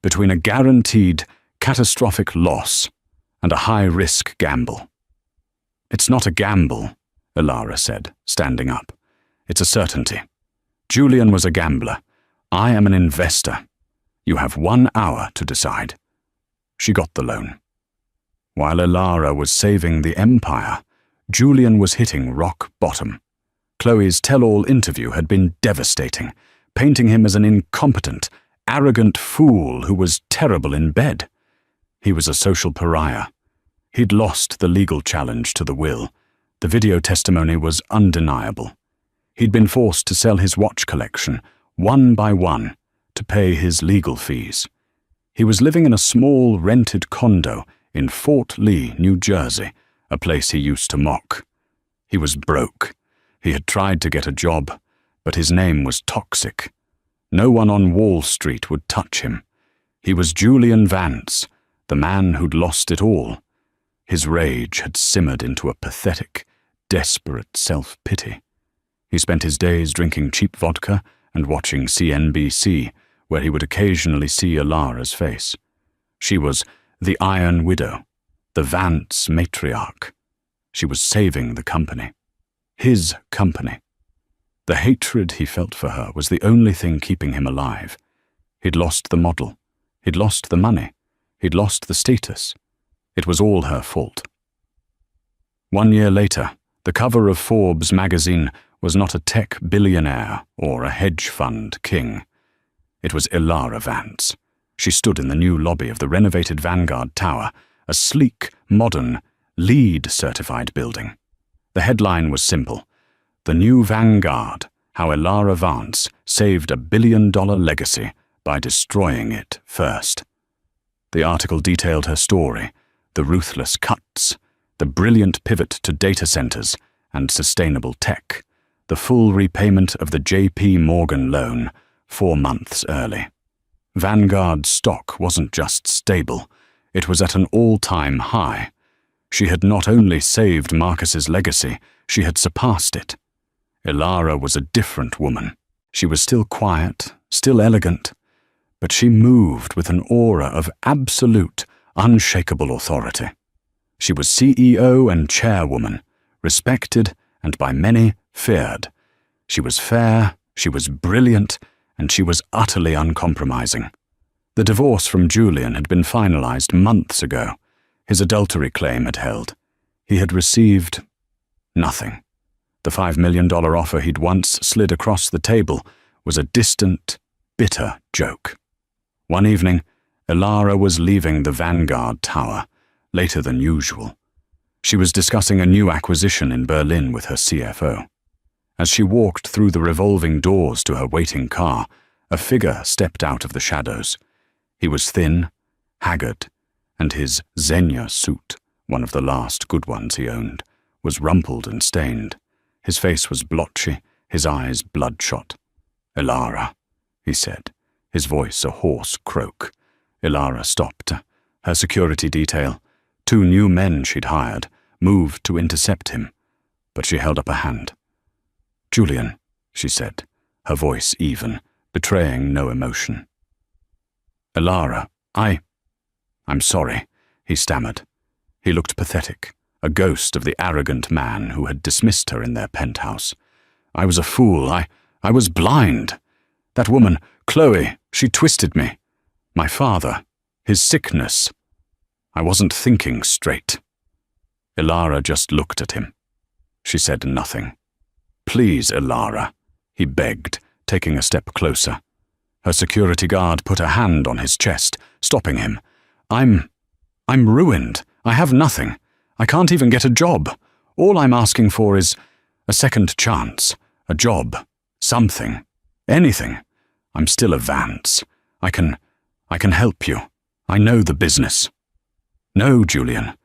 "between a guaranteed, catastrophic loss and a high-risk gamble." "It's not a gamble," Elara said, standing up. "It's a certainty. Julian was a gambler. I am an investor. You have 1 hour to decide." She got the loan. While Elara was saving the empire, Julian was hitting rock bottom. Chloe's tell-all interview had been devastating, painting him as an incompetent, arrogant fool who was terrible in bed. He was a social pariah. He'd lost the legal challenge to the will. The video testimony was undeniable. He'd been forced to sell his watch collection, one by one, to pay his legal fees. He was living in a small rented condo in Fort Lee, New Jersey, a place he used to mock. He was broke. He had tried to get a job, but his name was toxic. No one on Wall Street would touch him. He was Julian Vance, the man who'd lost it all. His rage had simmered into a pathetic, desperate self-pity. He spent his days drinking cheap vodka and watching CNBC, where he would occasionally see Elara's face. She was the Iron Widow, the Vance matriarch. She was saving the company. His company. The hatred he felt for her was the only thing keeping him alive. He'd lost the model. He'd lost the money. He'd lost the status. It was all her fault. 1 year later, the cover of Forbes magazine was not a tech billionaire or a hedge fund king. It was Elara Vance. She stood in the new lobby of the renovated Vanguard Tower, a sleek, modern, LEED-certified building. The headline was simple: "The New Vanguard, How Elara Vance Saved a $1 billion Legacy by Destroying It First." The article detailed her story, the ruthless cuts, the brilliant pivot to data centers and sustainable tech, the full repayment of the J.P. Morgan loan 4 months early. Vanguard's stock wasn't just stable, it was at an all-time high. She had not only saved Marcus's legacy, she had surpassed it. Ilara was a different woman. She was still quiet, still elegant, but she moved with an aura of absolute, unshakable authority. She was CEO and chairwoman, respected and by many feared. She was fair, she was brilliant, and she was utterly uncompromising. The divorce from Julian had been finalized months ago. His adultery claim had held. He had received nothing. The $5 million offer he'd once slid across the table was a distant, bitter joke. One evening, Ilara was leaving the Vanguard Tower, later than usual. She was discussing a new acquisition in Berlin with her CFO. As she walked through the revolving doors to her waiting car, a figure stepped out of the shadows. He was thin, haggard, and his Xenia suit, one of the last good ones he owned, was rumpled and stained. His face was blotchy, his eyes bloodshot. "Ilara," he said, his voice a hoarse croak. Ilara stopped. Her security detail, 2 new men she'd hired, moved to intercept him, but she held up a hand. "Julian," she said, her voice even, betraying no emotion. "Ilara, I'm sorry," he stammered. He looked pathetic, a ghost of the arrogant man who had dismissed her in their penthouse. "I was a fool. I was blind. That woman, Chloe, she twisted me. My father, his sickness. I wasn't thinking straight." Ilara just looked at him. She said nothing. "Please, Ilara," he begged, taking a step closer. Her security guard put a hand on his chest, stopping him. I'm ruined. I have nothing. I can't even get a job. All I'm asking for is a second chance, a job, something, anything. I'm still a Vance. I can help you. I know the business." "No, Julian,"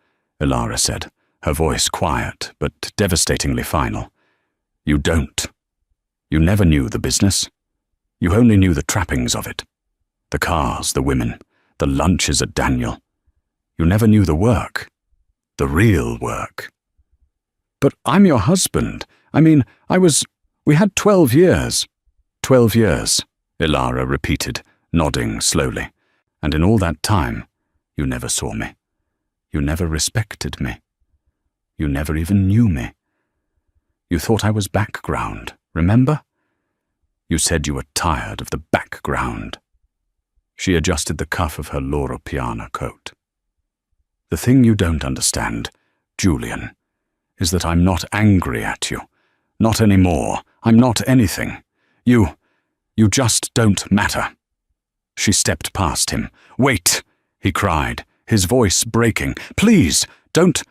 Ilara said, her voice quiet but devastatingly final. "You don't. You never knew the business. You only knew the trappings of it. The cars, the women, the lunches at Daniel. You never knew the work. The real work." "But I'm your husband. I mean, we had 12 years. 12 years, Ilara repeated, nodding slowly. "And in all that time, you never saw me. You never respected me. You never even knew me. You thought I was background, remember? You said you were tired of the background." She adjusted the cuff of her Loro Piana coat. "The thing you don't understand, Julian, is that I'm not angry at you. Not anymore. I'm not anything. You just don't matter." She stepped past him. "Wait," he cried, his voice breaking. "Please, don't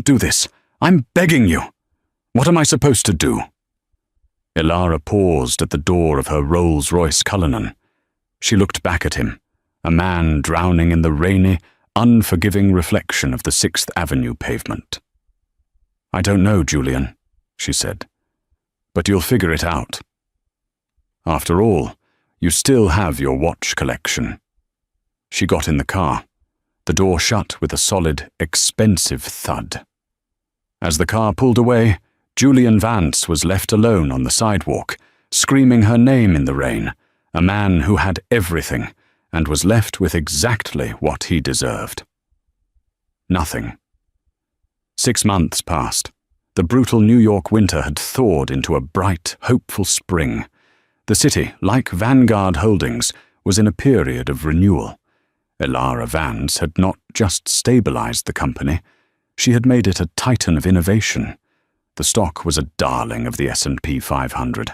do this. I'm begging you. What am I supposed to do?" Ilara paused at the door of her Rolls-Royce Cullinan. She looked back at him, a man drowning in the rainy, unforgiving reflection of the 6th Avenue pavement. "I don't know, Julian," she said, "but you'll figure it out. After all, you still have your watch collection." She got in the car. The door shut with a solid, expensive thud. As the car pulled away, Julian Vance was left alone on the sidewalk, screaming her name in the rain, a man who had everything and was left with exactly what he deserved. Nothing. 6 months passed. The brutal New York winter had thawed into a bright, hopeful spring. The city, like Vanguard Holdings, was in a period of renewal. Ilara Vance had not just stabilized the company, she had made it a titan of innovation. The stock was a darling of the S&P 500,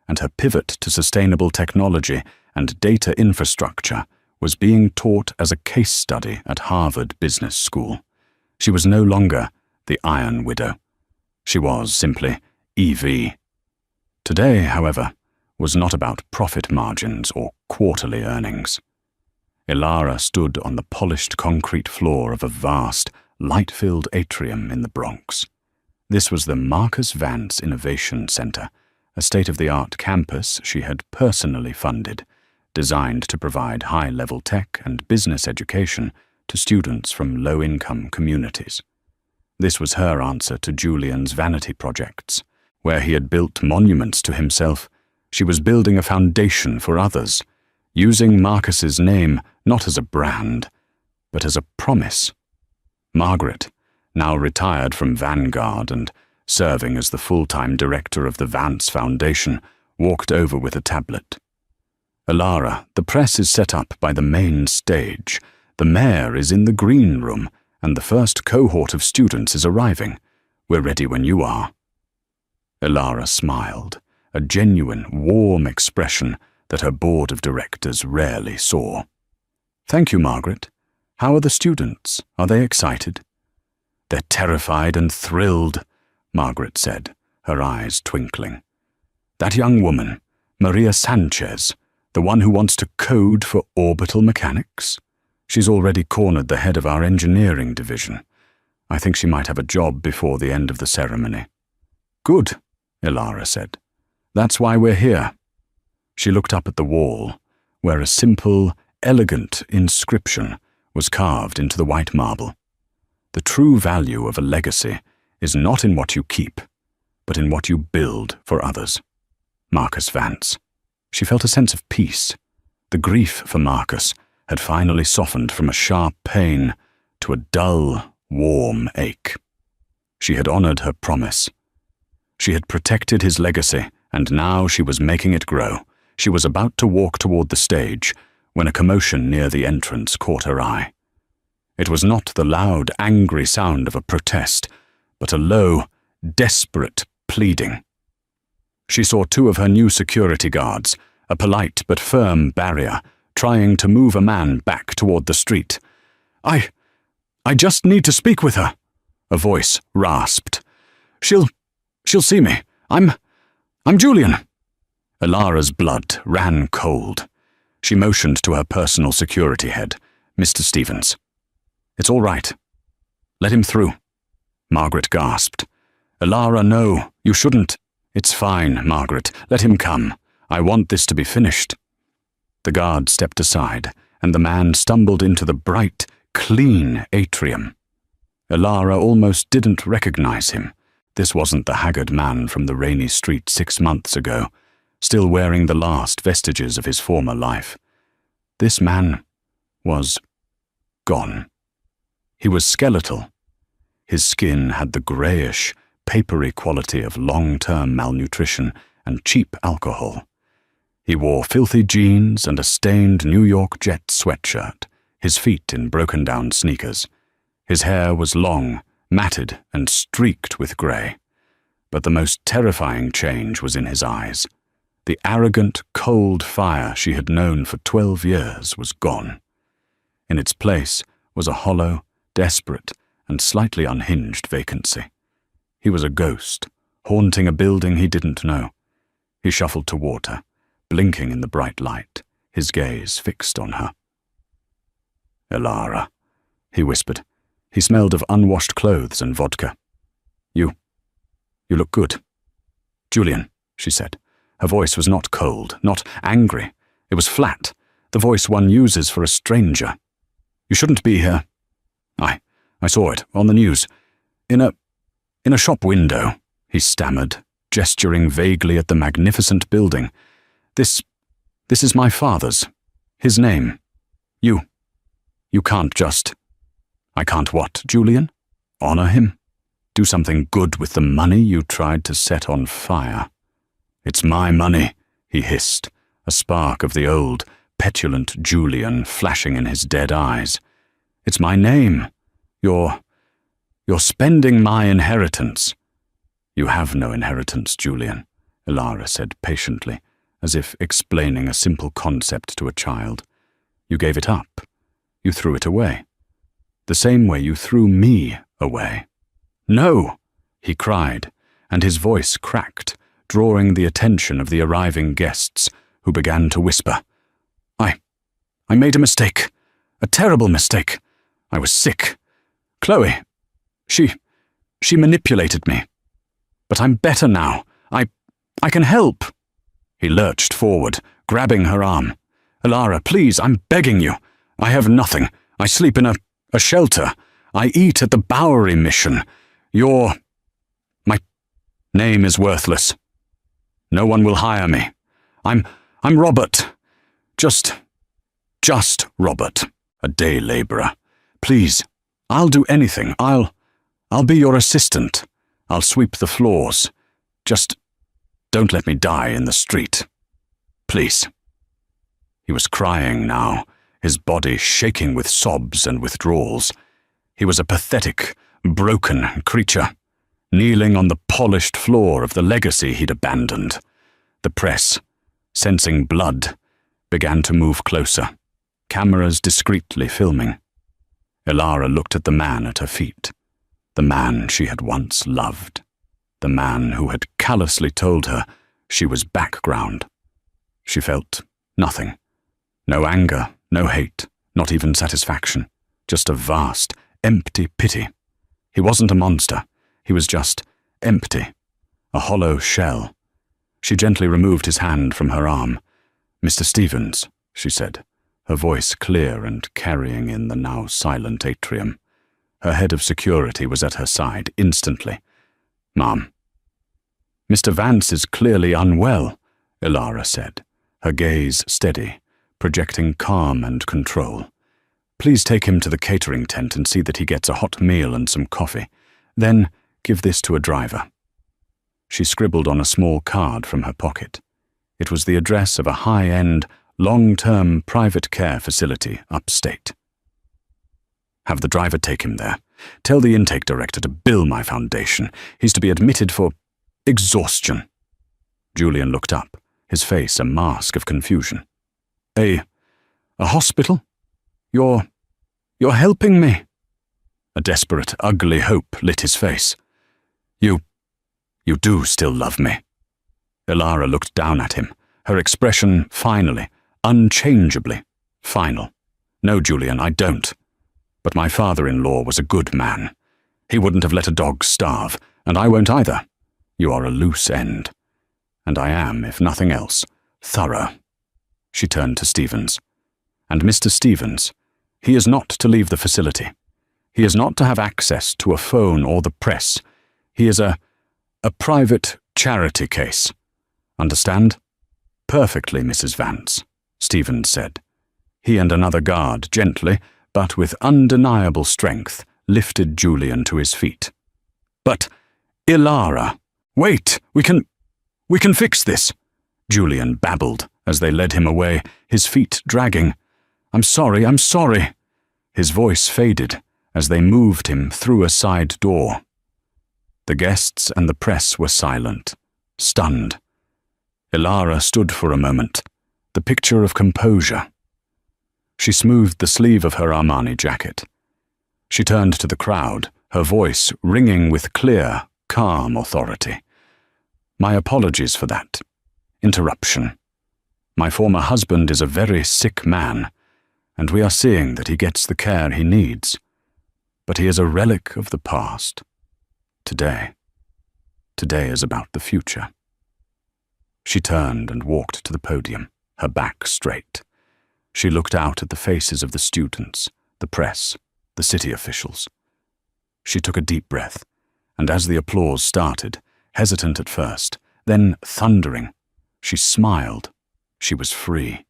and her pivot to sustainable technology and data infrastructure was being taught as a case study at Harvard Business School. She was no longer the Iron Widow. She was simply EV. Today, however, was not about profit margins or quarterly earnings. Ilara stood on the polished concrete floor of a vast, light-filled atrium in the Bronx. This was the Marcus Vance Innovation Center, a state-of-the-art campus she had personally funded, designed to provide high-level tech and business education to students from low-income communities. This was her answer to Julian's vanity projects. Where he had built monuments to himself, she was building a foundation for others, using Marcus's name not as a brand, but as a promise. Margaret, now retired from Vanguard and serving as the full-time director of the Vance Foundation, walked over with a tablet. "Alara, the press is set up by the main stage. The mayor is in the green room, and the first cohort of students is arriving. We're ready when you are." Alara smiled, a genuine, warm expression that her board of directors rarely saw. "Thank you, Margaret. How are the students? Are they excited?" "They're terrified and thrilled," Margaret said, her eyes twinkling. "That young woman, Maria Sanchez, the one who wants to code for orbital mechanics? She's already cornered the head of our engineering division. I think she might have a job before the end of the ceremony." "Good," Alara said. "That's why we're here." She looked up at the wall, where a simple, elegant inscription was carved into the white marble. "The true value of a legacy is not in what you keep, but in what you build for others. Marcus Vance." She felt a sense of peace. The grief for Marcus had finally softened from a sharp pain to a dull, warm ache. She had honored her promise. She had protected his legacy, and now she was making it grow. She was about to walk toward the stage when a commotion near the entrance caught her eye. It was not the loud, angry sound of a protest, but a low, desperate pleading. She saw two of her new security guards, a polite but firm barrier, trying to move a man back toward the street. I just need to speak with her," a voice rasped. She'll see me. I'm Julian." Alara's blood ran cold. She motioned to her personal security head, Mr. Stevens. "It's all right. Let him through." Margaret gasped. "Alara, no, you shouldn't." "It's fine, Margaret. Let him come. I want this to be finished." The guard stepped aside, and the man stumbled into the bright, clean atrium. Alara almost didn't recognize him. This wasn't the haggard man from the rainy street 6 months ago, still wearing the last vestiges of his former life. This man was gone. He was skeletal. His skin had the grayish, papery quality of long-term malnutrition and cheap alcohol. He wore filthy jeans and a stained New York Jet sweatshirt, his feet in broken-down sneakers. His hair was long, matted and streaked with grey. But the most terrifying change was in his eyes. The arrogant, cold fire she had known for 12 years was gone. In its place was a hollow, desperate, and slightly unhinged vacancy. He was a ghost, haunting a building he didn't know. He shuffled toward her, blinking in the bright light, his gaze fixed on her. "Alara," he whispered. He smelled of unwashed clothes and vodka. You look good." "Julian," she said. Her voice was not cold, not angry. It was flat, the voice one uses for a stranger. "You shouldn't be here." I saw it, on the news. In a shop window," he stammered, gesturing vaguely at the magnificent building. This is my father's. His name. You can't just..." "I can't what, Julian? Honor him? Do something good with the money you tried to set on fire?" "It's my money," he hissed, a spark of the old, petulant Julian flashing in his dead eyes. "It's my name. You're spending my inheritance." "You have no inheritance, Julian," Alara said patiently, as if explaining a simple concept to a child. "You gave it up. You threw it away. The same way you threw me away." "No!" he cried, and his voice cracked, drawing the attention of the arriving guests, who began to whisper. I made a mistake. A terrible mistake. I was sick. Chloe, she manipulated me. But I'm better now. I can help." He lurched forward, grabbing her arm. "Ilara, please, I'm begging you. I have nothing. I sleep in a shelter. I eat at the Bowery mission. My name is worthless. No one will hire me. I'm Robert. Just Robert, a day laborer. Please, I'll do anything. I'll be your assistant. I'll sweep the floors. Just don't let me die in the street. Please." He was crying now, his body shaking with sobs and withdrawals. He was a pathetic, broken creature, kneeling on the polished floor of the legacy he'd abandoned. The press, sensing blood, began to move closer, cameras discreetly filming. Ilara looked at the man at her feet, the man she had once loved, the man who had callously told her she was background. She felt nothing. No anger, no hate, not even satisfaction. Just a vast, empty pity. He wasn't a monster. He was just empty. A hollow shell. She gently removed his hand from her arm. "Mr. Stevens," she said, her voice clear and carrying in the now silent atrium. Her head of security was at her side instantly. "Ma'am." "Mr. Vance is clearly unwell," Ilara said, her gaze steady, projecting calm and control. "Please take him to the catering tent and see that he gets a hot meal and some coffee. Then give this to a driver." She scribbled on a small card from her pocket. It was the address of a high-end, long-term private care facility upstate. "Have the driver take him there. Tell the intake director to bill my foundation. He's to be admitted for exhaustion." Julian looked up, his face a mask of confusion. A hospital? You're helping me?" A desperate, ugly hope lit his face. You do still love me." Ilara looked down at him, her expression finally, unchangeably, final. "No, Julian, I don't. But my father-in-law was a good man. He wouldn't have let a dog starve, and I won't either. You are a loose end. And I am, if nothing else, thorough." She turned to Stevens. "And Mr. Stevens, he is not to leave the facility. He is not to have access to a phone or the press. He is a private charity case. Understand?" "Perfectly, Mrs. Vance," Stevens said. He and another guard gently, but with undeniable strength, lifted Julian to his feet. "But, Ilara, wait, we can fix this," Julian babbled as they led him away, his feet dragging. I'm sorry. His voice faded as they moved him through a side door. The guests and the press were silent, stunned. Ilara stood for a moment, the picture of composure. She smoothed the sleeve of her Armani jacket. She turned to the crowd, her voice ringing with clear, calm authority. "My apologies for that interruption. My former husband is a very sick man, and we are seeing that he gets the care he needs. But he is a relic of the past. Today is about the future." She turned and walked to the podium, her back straight. She looked out at the faces of the students, the press, the city officials. She took a deep breath, and as the applause started, hesitant at first, then thundering, she smiled. She was free.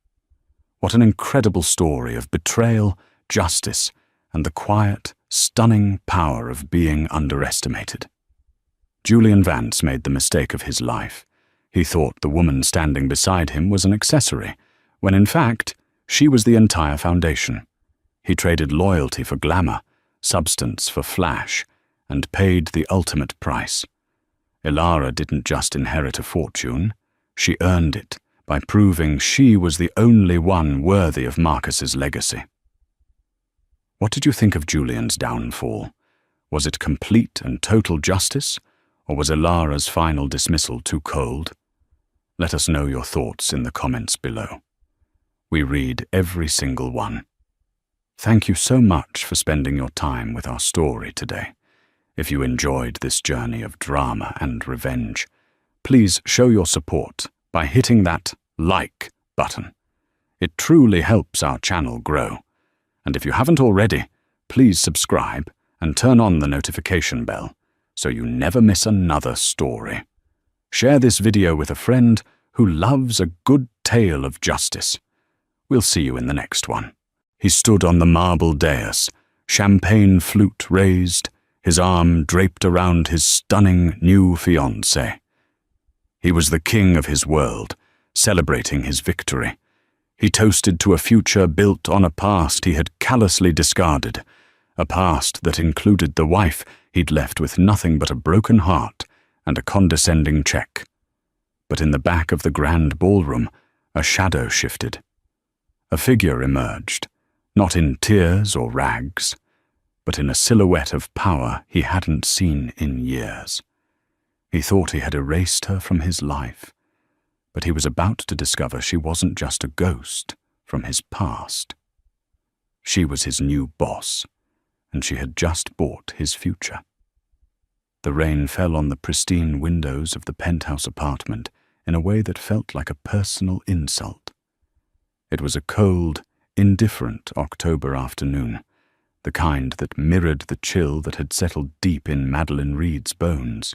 What an incredible story of betrayal, justice, and the quiet, stunning power of being underestimated. Julian Vance made the mistake of his life. He thought the woman standing beside him was an accessory, when in fact, she was the entire foundation. He traded loyalty for glamour, substance for flash, and paid the ultimate price. Ilara didn't just inherit a fortune, she earned it by proving she was the only one worthy of Marcus's legacy. What did you think of Julian's downfall? Was it complete and total justice, or was Ilara's final dismissal too cold? Let us know your thoughts in the comments below. We read every single one. Thank you so much for spending your time with our story today. If you enjoyed this journey of drama and revenge, please show your support by hitting that like button. It truly helps our channel grow. And if you haven't already, please subscribe and turn on the notification bell so you never miss another story. Share this video with a friend who loves a good tale of justice. We'll see you in the next one. He stood on the marble dais, champagne flute raised, his arm draped around his stunning new fiancée. He was the king of his world, celebrating his victory. He toasted to a future built on a past he had callously discarded, a past that included the wife he'd left with nothing but a broken heart and a condescending check. But in the back of the grand ballroom, a shadow shifted. A figure emerged, not in tears or rags, but in a silhouette of power he hadn't seen in years. He thought he had erased her from his life, but he was about to discover she wasn't just a ghost from his past. She was his new boss, and she had just bought his future. The rain fell on the pristine windows of the penthouse apartment in a way that felt like a personal insult. It was a cold, indifferent October afternoon, the kind that mirrored the chill that had settled deep in Madeline Reed's bones.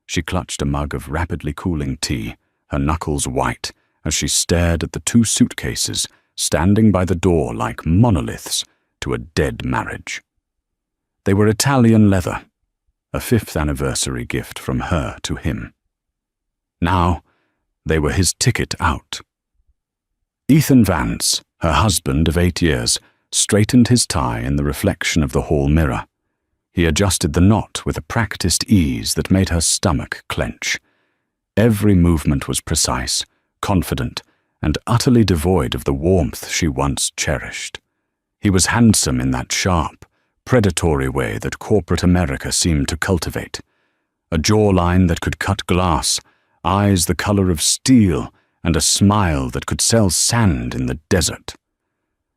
She clutched a mug of rapidly cooling tea, her knuckles white, as she stared at the 2 suitcases standing by the door like monoliths to a dead marriage. They were Italian leather, a 5th anniversary gift from her to him. Now, they were his ticket out. Ethan Vance, her husband of 8 years, straightened his tie in the reflection of the hall mirror. He adjusted the knot with a practiced ease that made her stomach clench. Every movement was precise, confident, and utterly devoid of the warmth she once cherished. He was handsome in that sharp, predatory way that corporate America seemed to cultivate. A jawline that could cut glass, eyes the color of steel, and a smile that could sell sand in the desert.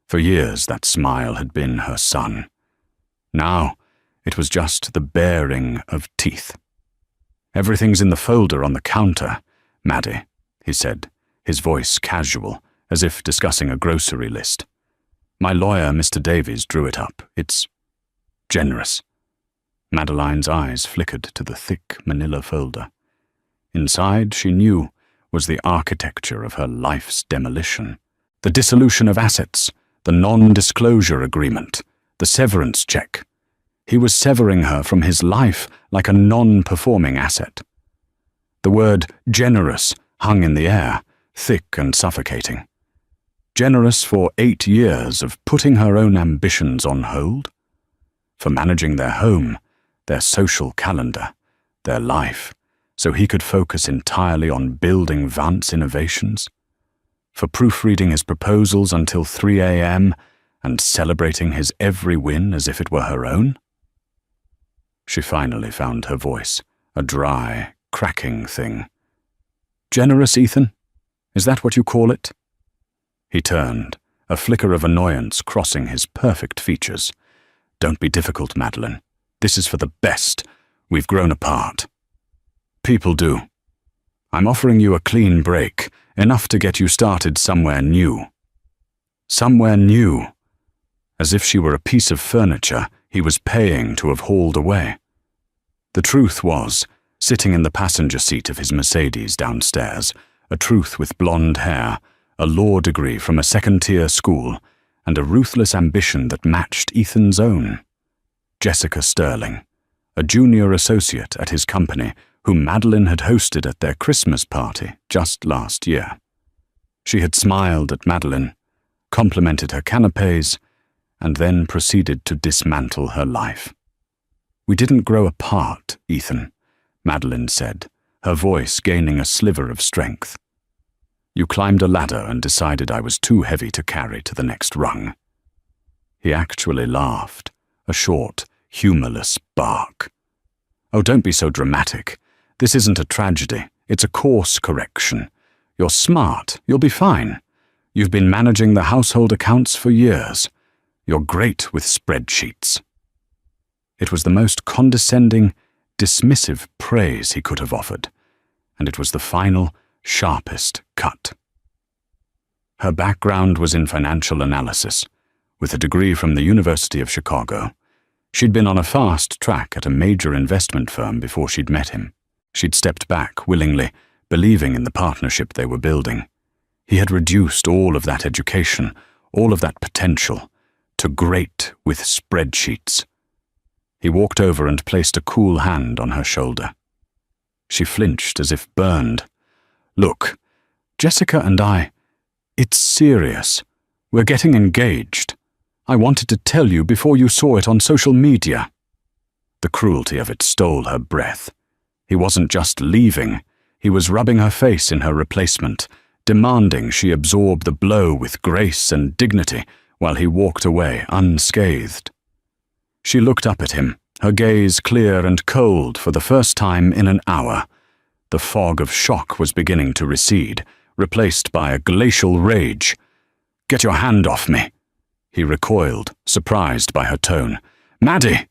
For years that smile had been her son. Now, it was just the baring of teeth. "Everything's in the folder on the counter, Maddie," he said, his voice casual, as if discussing a grocery list. "My lawyer, Mr. Davies, drew it up. It's generous." Madeline's eyes flickered to the thick manila folder. Inside, she knew, was the architecture of her life's demolition. The dissolution of assets, the non-disclosure agreement, the severance check. He was severing her from his life like a non-performing asset. The word generous hung in the air, thick and suffocating. Generous for 8 years of putting her own ambitions on hold? For managing their home, their social calendar, their life, so he could focus entirely on building Vance innovations? For proofreading his proposals until 3 a.m. and celebrating his every win as if it were her own? She finally found her voice, a dry, cracking thing. "Generous, Ethan? Is that what you call it?" He turned, a flicker of annoyance crossing his perfect features. "Don't be difficult, Madeline. This is for the best. We've grown apart." "People do. I'm offering you a clean break, enough to get you started somewhere new." Somewhere new. As if she were a piece of furniture he was paying to have hauled away. The truth was, sitting in the passenger seat of his Mercedes downstairs, a truth with blonde hair, a law degree from a second-tier school, and a ruthless ambition that matched Ethan's own. Jessica Sterling, a junior associate at his company whom Madeline had hosted at their Christmas party just last year. She had smiled at Madeline, complimented her canapés, and then proceeded to dismantle her life. "We didn't grow apart, Ethan," Madeline said, her voice gaining a sliver of strength. "You climbed a ladder and decided I was too heavy to carry to the next rung." He actually laughed, a short, humorless bark. "Oh, don't be so dramatic. This isn't a tragedy, it's a course correction. You're smart, you'll be fine. You've been managing the household accounts for years. You're great with spreadsheets." It was the most condescending, dismissive praise he could have offered, and it was the final, sharpest cut. Her background was in financial analysis. With a degree from the University of Chicago, she'd been on a fast track at a major investment firm before she'd met him. She'd stepped back willingly, believing in the partnership they were building. He had reduced all of that education, all of that potential, to great with spreadsheets. He walked over and placed a cool hand on her shoulder. She flinched as if burned. "Look, Jessica and it's serious. We're getting engaged. I wanted to tell you before you saw it on social media." The cruelty of it stole her breath. He wasn't just leaving, he was rubbing her face in her replacement, demanding she absorb the blow with grace and dignity while he walked away unscathed. She looked up at him, her gaze clear and cold for the first time in an hour. The fog of shock was beginning to recede, replaced by a glacial rage. "Get your hand off me." He recoiled, surprised by her tone. "Maddie!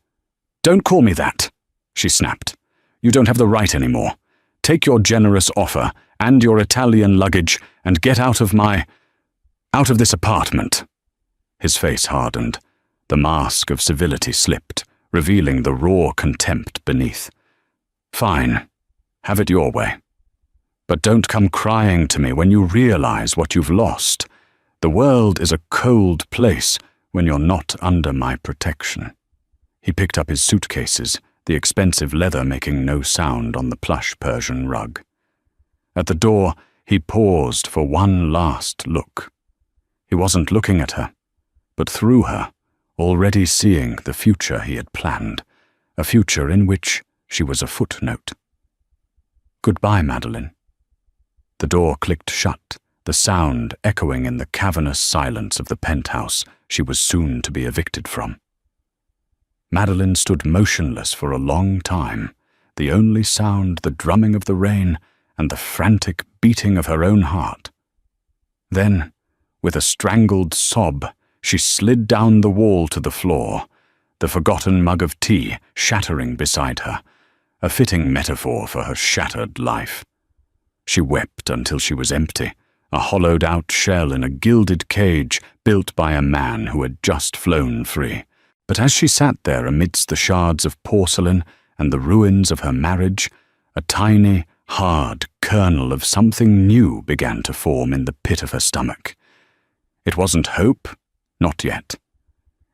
Don't call me that," she snapped. "You don't have the right anymore. Take your generous offer and your Italian luggage and get out of this apartment." His face hardened. The mask of civility slipped, revealing the raw contempt beneath. "Fine. Have it your way. But don't come crying to me when you realize what you've lost. The world is a cold place when you're not under my protection." He picked up his suitcases, the expensive leather making no sound on the plush Persian rug. At the door, he paused for one last look. He wasn't looking at her, but through her, already seeing the future he had planned, a future in which she was a footnote. "Goodbye, Madeline." The door clicked shut, the sound echoing in the cavernous silence of the penthouse she was soon to be evicted from. Madeline stood motionless for a long time, the only sound the drumming of the rain and the frantic beating of her own heart. Then, with a strangled sob, she slid down the wall to the floor, the forgotten mug of tea shattering beside her, a fitting metaphor for her shattered life. She wept until she was empty, a hollowed-out shell in a gilded cage built by a man who had just flown free. But as she sat there amidst the shards of porcelain and the ruins of her marriage, a tiny, hard kernel of something new began to form in the pit of her stomach. It wasn't hope, not yet.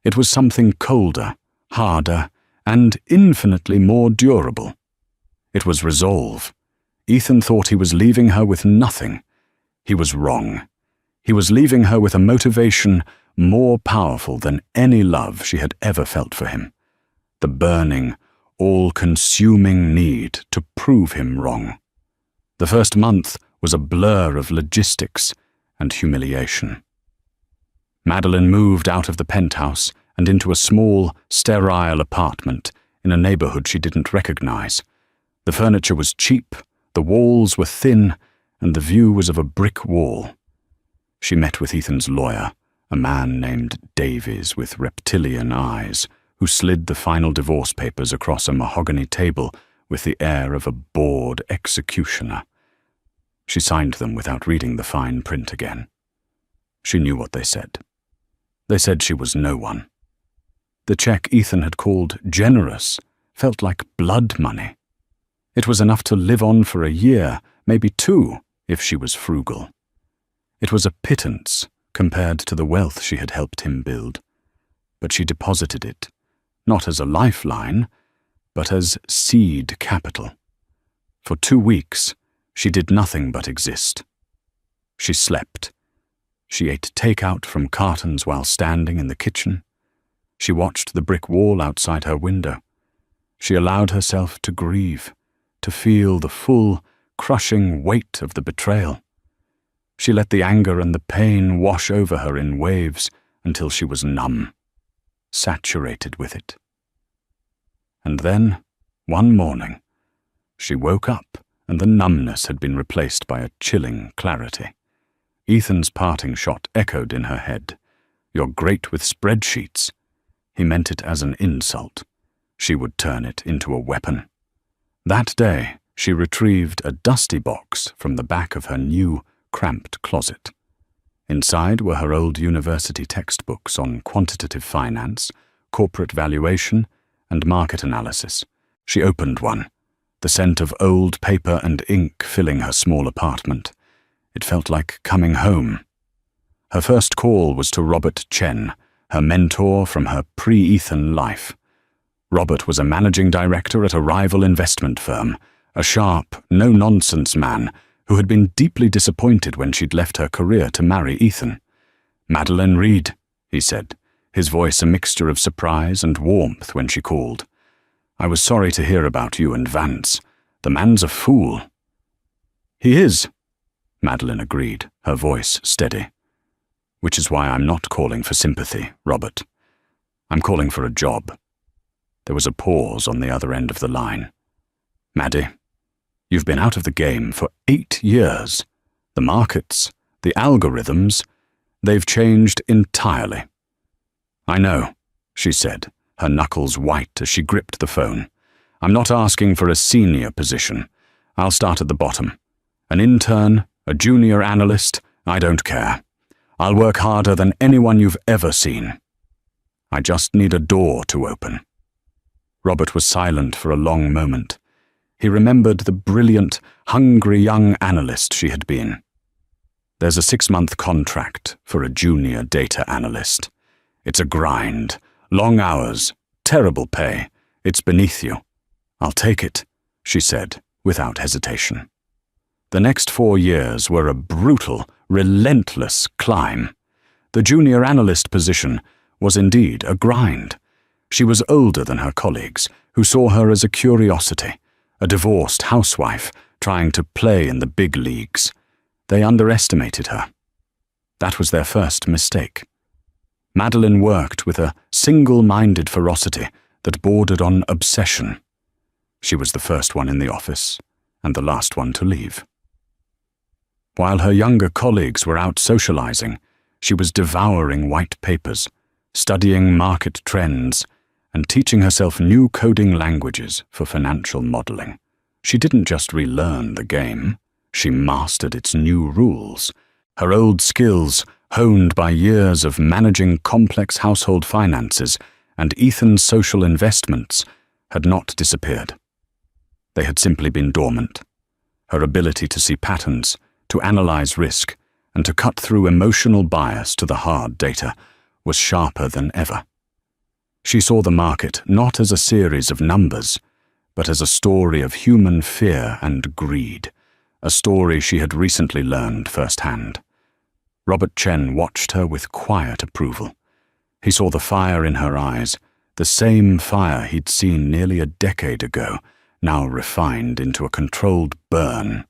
It was something colder, harder, and infinitely more durable. It was resolve. Ethan thought he was leaving her with nothing. He was wrong. He was leaving her with a motivation more powerful than any love she had ever felt for him. The burning, all-consuming need to prove him wrong. The first month was a blur of logistics and humiliation. Madeline moved out of the penthouse and into a small, sterile apartment in a neighborhood she didn't recognize. The furniture was cheap, the walls were thin, and the view was of a brick wall. She met with Ethan's lawyer, a man named Davies with reptilian eyes, who slid the final divorce papers across a mahogany table with the air of a bored executioner. She signed them without reading the fine print again. She knew what they said. They said she was no one. The check Ethan had called generous felt like blood money. It was enough to live on for a year, maybe two, if she was frugal. It was a pittance compared to the wealth she had helped him build. But she deposited it, not as a lifeline, but as seed capital. For 2 weeks, she did nothing but exist. She slept. She ate takeout from cartons while standing in the kitchen. She watched the brick wall outside her window. She allowed herself to grieve, to feel the full, crushing weight of the betrayal. She let the anger and the pain wash over her in waves until she was numb, saturated with it. And then, one morning, she woke up and the numbness had been replaced by a chilling clarity. Ethan's parting shot echoed in her head. "You're great with spreadsheets." He meant it as an insult. She would turn it into a weapon. That day, She retrieved a dusty box from the back of her new, cramped closet. Inside were her old university textbooks on quantitative finance, corporate valuation, and market analysis. She opened one, the scent of old paper and ink filling her small apartment. It felt like coming home. Her first call was to Robert Chen, her mentor from her pre-Ethan life. Robert was a managing director at a rival investment firm, a sharp, no-nonsense man who had been deeply disappointed when she'd left her career to marry Ethan. "Madeleine Reed," he said, his voice a mixture of surprise and warmth when she called. "I was sorry to hear about you and Vance. The man's a fool." "He is," Madeleine agreed, her voice steady. "Which is why I'm not calling for sympathy, Robert. I'm calling for a job." There was a pause on the other end of the line. "Maddie, you've been out of the game for 8 years. The markets, the algorithms, they've changed entirely." "I know," she said, her knuckles white as she gripped the phone. "I'm not asking for a senior position. I'll start at the bottom. An intern, a junior analyst, I don't care. I'll work harder than anyone you've ever seen. I just need a door to open." Robert was silent for a long moment. He remembered the brilliant, hungry young analyst she had been. "There's a 6-month contract for a junior data analyst. It's a grind, long hours, terrible pay. It's beneath you." "I'll take it," she said, without hesitation. The next 4 years were a brutal, relentless climb. The junior analyst position was indeed a grind. She was older than her colleagues, who saw her as a curiosity, a divorced housewife trying to play in the big leagues. They underestimated her. That was their first mistake. Madeleine worked with a single-minded ferocity that bordered on obsession. She was the first one in the office, and the last one to leave. While her younger colleagues were out socializing, she was devouring white papers, studying market trends, and teaching herself new coding languages for financial modeling. She didn't just relearn the game, she mastered its new rules. Her old skills, honed by years of managing complex household finances and Ethan's social investments, had not disappeared. They had simply been dormant. Her ability to see patterns, to analyze risk, and to cut through emotional bias to the hard data was sharper than ever. She saw the market not as a series of numbers, but as a story of human fear and greed, a story she had recently learned firsthand. Robert Chen watched her with quiet approval. He saw the fire in her eyes, the same fire he'd seen nearly a decade ago, now refined into a controlled burn.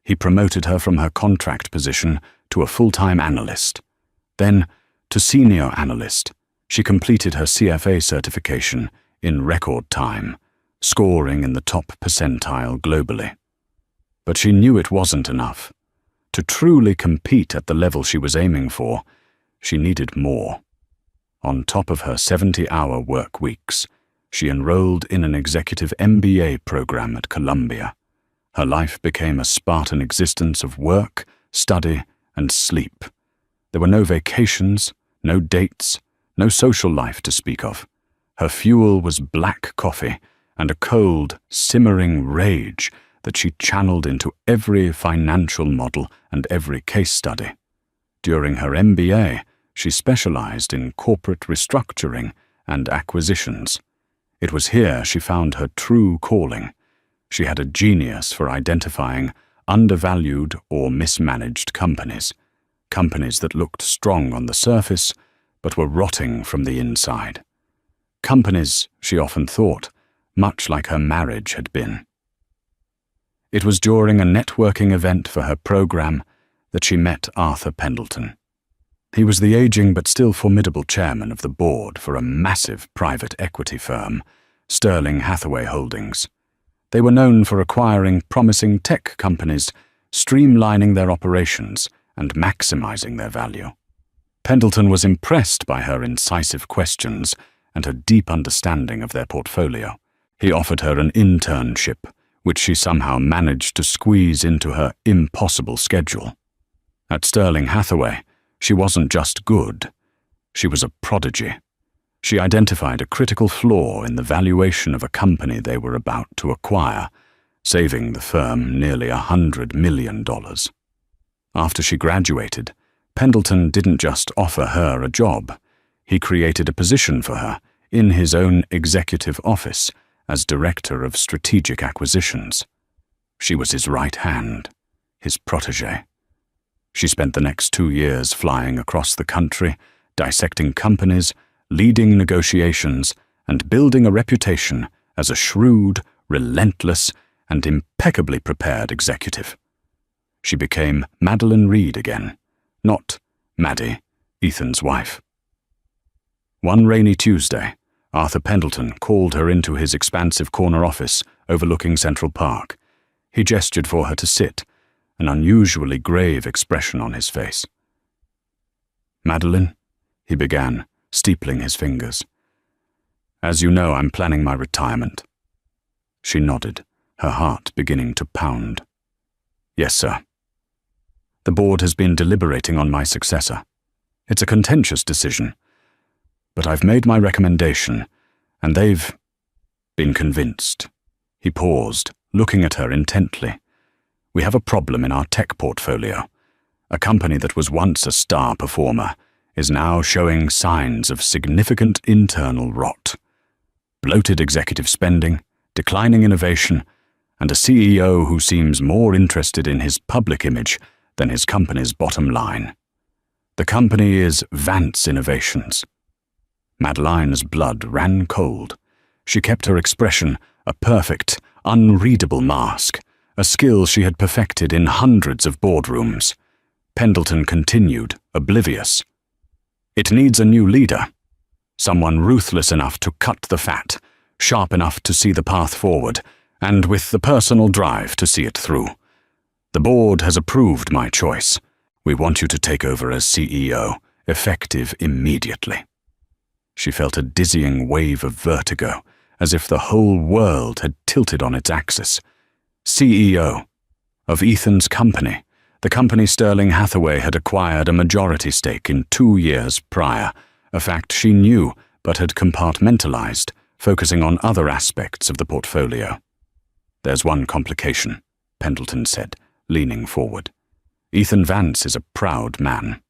He promoted her from her contract position to a full-time analyst. Then, to senior analyst, she completed her CFA certification in record time, scoring in the top percentile globally. But she knew it wasn't enough. To truly compete at the level she was aiming for, she needed more. On top of her 70-hour work weeks, she enrolled in an executive MBA program at Columbia. Her life became a Spartan existence of work, study, and sleep. There were no vacations, no dates, no social life to speak of. Her fuel was black coffee and a cold, simmering rage that she channeled into every financial model and every case study. During her MBA, she specialized in corporate restructuring and acquisitions. It was here she found her true calling. She had a genius for identifying undervalued or mismanaged companies, companies that looked strong on the surface but were rotting from the inside. Companies, she often thought, much like her marriage had been. It was during a networking event for her program that she met Arthur Pendleton. He was the aging but still formidable chairman of the board for a massive private equity firm, Sterling Hathaway Holdings. They were known for acquiring promising tech companies, streamlining their operations, and maximizing their value. Pendleton was impressed by her incisive questions and her deep understanding of their portfolio. He offered her an internship, which she somehow managed to squeeze into her impossible schedule. At Sterling Hathaway, she wasn't just good, she was a prodigy. She identified a critical flaw in the valuation of a company they were about to acquire, saving the firm nearly $100 million. After she graduated, Pendleton didn't just offer her a job. He created a position for her in his own executive office as Director of Strategic Acquisitions. She was his right hand, his protégé. She spent the next 2 years flying across the country, dissecting companies, leading negotiations, and building a reputation as a shrewd, relentless, and impeccably prepared executive. She became Madeline Reed again, not Maddie, Ethan's wife. One rainy Tuesday, Arthur Pendleton called her into his expansive corner office overlooking Central Park. He gestured for her to sit, an unusually grave expression on his face. "Madeline," he began, steepling his fingers. "As you know, I'm planning my retirement." She nodded, her heart beginning to pound. "Yes, sir. The board has been deliberating on my successor. It's a contentious decision, but I've made my recommendation, and they've been convinced." He paused, looking at her intently. "We have a problem in our tech portfolio. A company that was once a star performer is now showing signs of significant internal rot. Bloated executive spending, declining innovation, and a CEO who seems more interested in his public image than his company's bottom line. The company is Vance Innovations." Madeline's blood ran cold. She kept her expression a perfect, unreadable mask, a skill she had perfected in hundreds of boardrooms. Pendleton continued, oblivious. "It needs a new leader. Someone ruthless enough to cut the fat, sharp enough to see the path forward, and with the personal drive to see it through. The board has approved my choice. We want you to take over as CEO, effective immediately." She felt a dizzying wave of vertigo, as if the whole world had tilted on its axis. CEO of Ethan's company, the company Sterling Hathaway had acquired a majority stake in 2 years prior, a fact she knew but had compartmentalized, focusing on other aspects of the portfolio. "There's one complication," Pendleton said, leaning forward. "Ethan Vance is a proud man.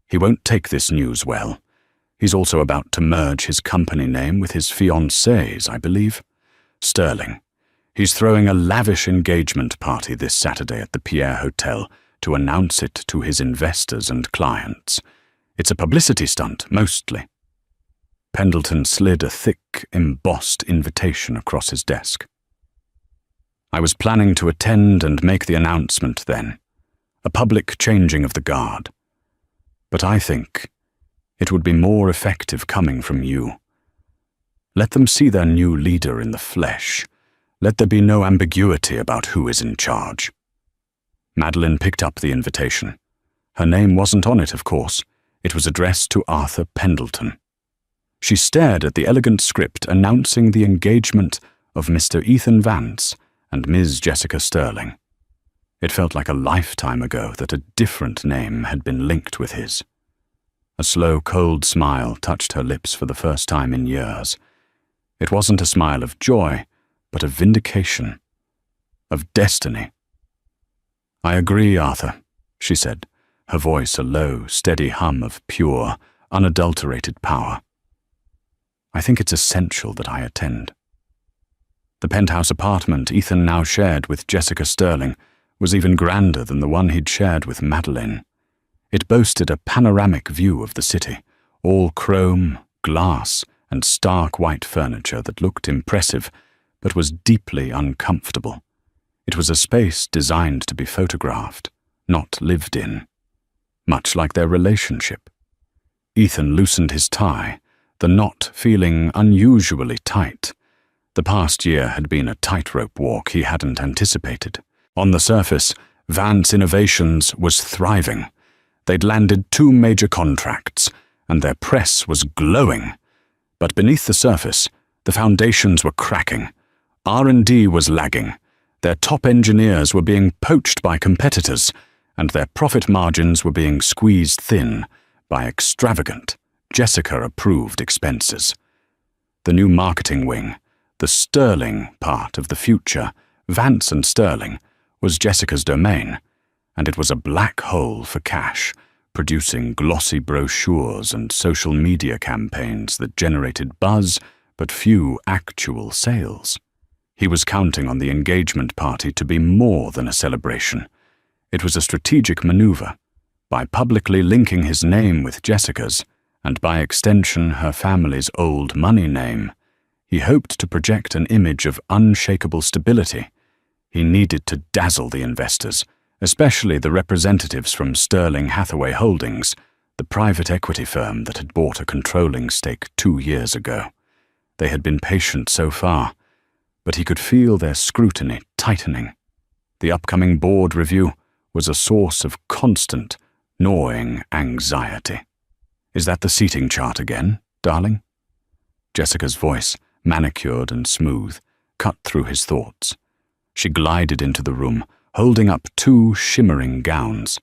He won't take this news well. He's also about to merge his company name with his fiancée's, I believe, Sterling. He's throwing a lavish engagement party this Saturday at the Pierre Hotel to announce it to his investors and clients. It's a publicity stunt, mostly." Pendleton slid a thick, embossed invitation across his desk. "I was planning to attend and make the announcement then, a public changing of the guard. But I think it would be more effective coming from you. Let them see their new leader in the flesh. Let there be no ambiguity about who is in charge." Madeline picked up the invitation. Her name wasn't on it, of course. It was addressed to Arthur Pendleton. She stared at the elegant script announcing the engagement of Mr. Ethan Vance and Ms. Jessica Sterling. It felt like a lifetime ago that a different name had been linked with his. A slow, cold smile touched her lips for the first time in years. It wasn't a smile of joy, but of vindication, of destiny. "I agree, Arthur," she said, her voice a low, steady hum of pure, unadulterated power. "I think it's essential that I attend." The penthouse apartment Ethan now shared with Jessica Sterling was even grander than the one he'd shared with Madeline. It boasted a panoramic view of the city, all chrome, glass, and stark white furniture that looked impressive, but was deeply uncomfortable. It was a space designed to be photographed, not lived in. Much like their relationship. Ethan loosened his tie, the knot feeling unusually tight. The past year had been a tightrope walk he hadn't anticipated. On the surface, Vance Innovations was thriving. They'd landed 2 major contracts, and their press was glowing. But beneath the surface, the foundations were cracking. R&D was lagging. Their top engineers were being poached by competitors, and their profit margins were being squeezed thin by extravagant, Jessica-approved expenses. The new marketing wing, the Sterling part of the future, Vance and Sterling, was Jessica's domain, and it was a black hole for cash, producing glossy brochures and social media campaigns that generated buzz but few actual sales. He was counting on the engagement party to be more than a celebration. It was a strategic maneuver. By publicly linking his name with Jessica's, and by extension her family's old money name, he hoped to project an image of unshakable stability. He needed to dazzle the investors, especially the representatives from Sterling Hathaway Holdings, the private equity firm that had bought a controlling stake 2 years ago. They had been patient so far, but he could feel their scrutiny tightening. The upcoming board review was a source of constant, gnawing anxiety. "Is that the seating chart again, darling?" Jessica's voice, manicured and smooth, cut through his thoughts. She glided into the room, holding up 2 shimmering gowns.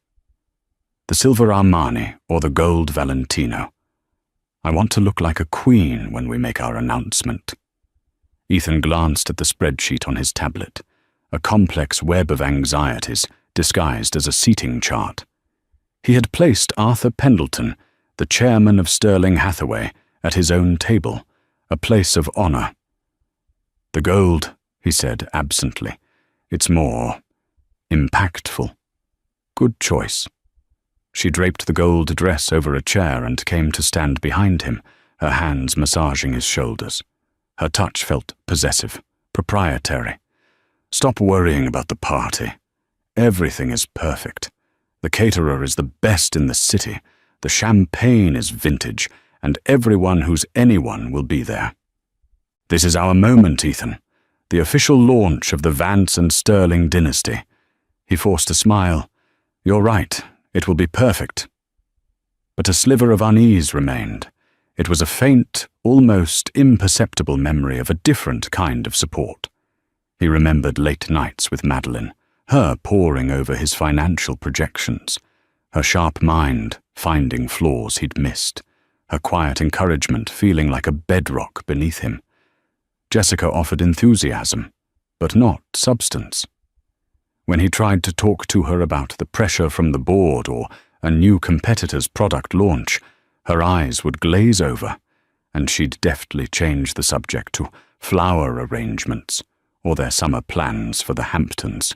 "The silver Armani or the gold Valentino. I want to look like a queen when we make our announcement." Ethan glanced at the spreadsheet on his tablet, a complex web of anxieties disguised as a seating chart. He had placed Arthur Pendleton, the chairman of Sterling Hathaway, at his own table, a place of honor. "The gold," he said absently. "It's more impactful." "Good choice." She draped the gold dress over a chair and came to stand behind him, her hands massaging his shoulders. Her touch felt possessive, proprietary. "Stop worrying about the party. Everything is perfect. The caterer is the best in the city. The champagne is vintage, and everyone who's anyone will be there. This is our moment, Ethan. The official launch of the Vance and Sterling dynasty." He forced a smile. "You're right. It will be perfect." But a sliver of unease remained. It was a faint, almost imperceptible memory of a different kind of support. He remembered late nights with Madeline, her poring over his financial projections, her sharp mind finding flaws he'd missed, her quiet encouragement feeling like a bedrock beneath him. Jessica offered enthusiasm, but not substance. When he tried to talk to her about the pressure from the board or a new competitor's product launch, her eyes would glaze over, and she'd deftly change the subject to flower arrangements or their summer plans for the Hamptons.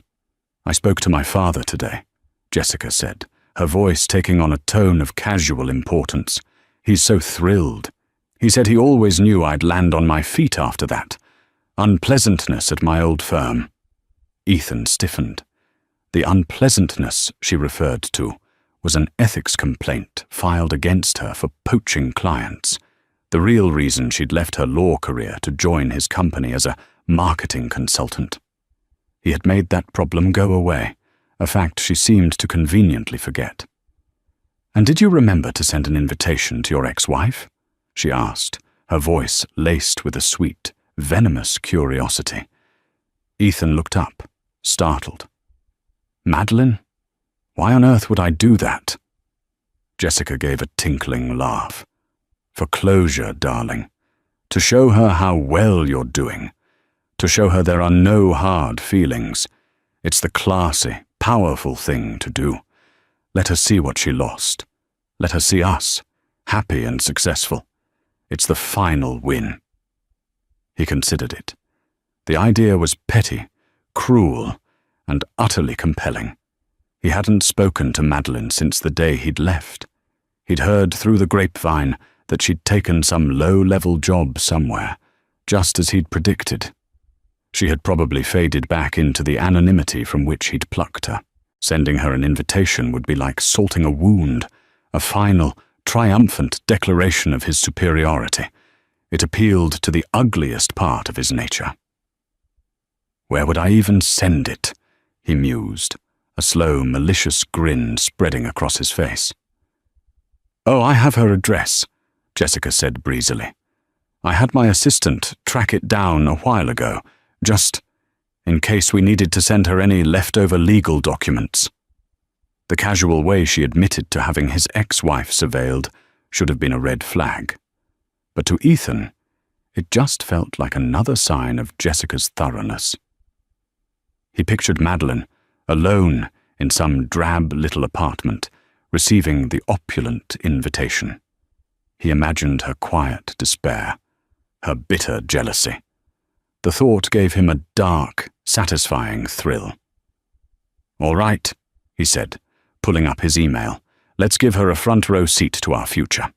"I spoke to my father today," Jessica said, her voice taking on a tone of casual importance. "He's so thrilled. He said he always knew I'd land on my feet after that. Unpleasantness at my old firm." Ethan stiffened. The unpleasantness she referred to was an ethics complaint filed against her for poaching clients, the real reason she'd left her law career to join his company as a marketing consultant. He had made that problem go away, a fact she seemed to conveniently forget. "And did you remember to send an invitation to your ex-wife?" she asked, her voice laced with a sweet, venomous curiosity. Ethan looked up, startled. "Madeline? Why on earth would I do that?" Jessica gave a tinkling laugh. "For closure, darling. To show her how well you're doing. To show her there are no hard feelings. It's the classy, powerful thing to do. Let her see what she lost. Let her see us, happy and successful. It's the final win." He considered it. The idea was petty, cruel, and utterly compelling. He hadn't spoken to Madeline since the day he'd left. He'd heard through the grapevine that she'd taken some low-level job somewhere, just as he'd predicted. She had probably faded back into the anonymity from which he'd plucked her. Sending her an invitation would be like salting a wound, a final, triumphant declaration of his superiority. It appealed to the ugliest part of his nature. "Where would I even send it?" he mused, a slow, malicious grin spreading across his face. "Oh, I have her address," Jessica said breezily. "I had my assistant track it down a while ago. Just..." in case we needed to send her any leftover legal documents. The casual way she admitted to having his ex-wife surveilled should have been a red flag. But to Ethan, it just felt like another sign of Jessica's thoroughness. He pictured Madeline, alone in some drab little apartment, receiving the opulent invitation. He imagined her quiet despair, her bitter jealousy. The thought gave him a dark, satisfying thrill. "All right," he said, pulling up his email. "Let's give her a front-row seat to our future."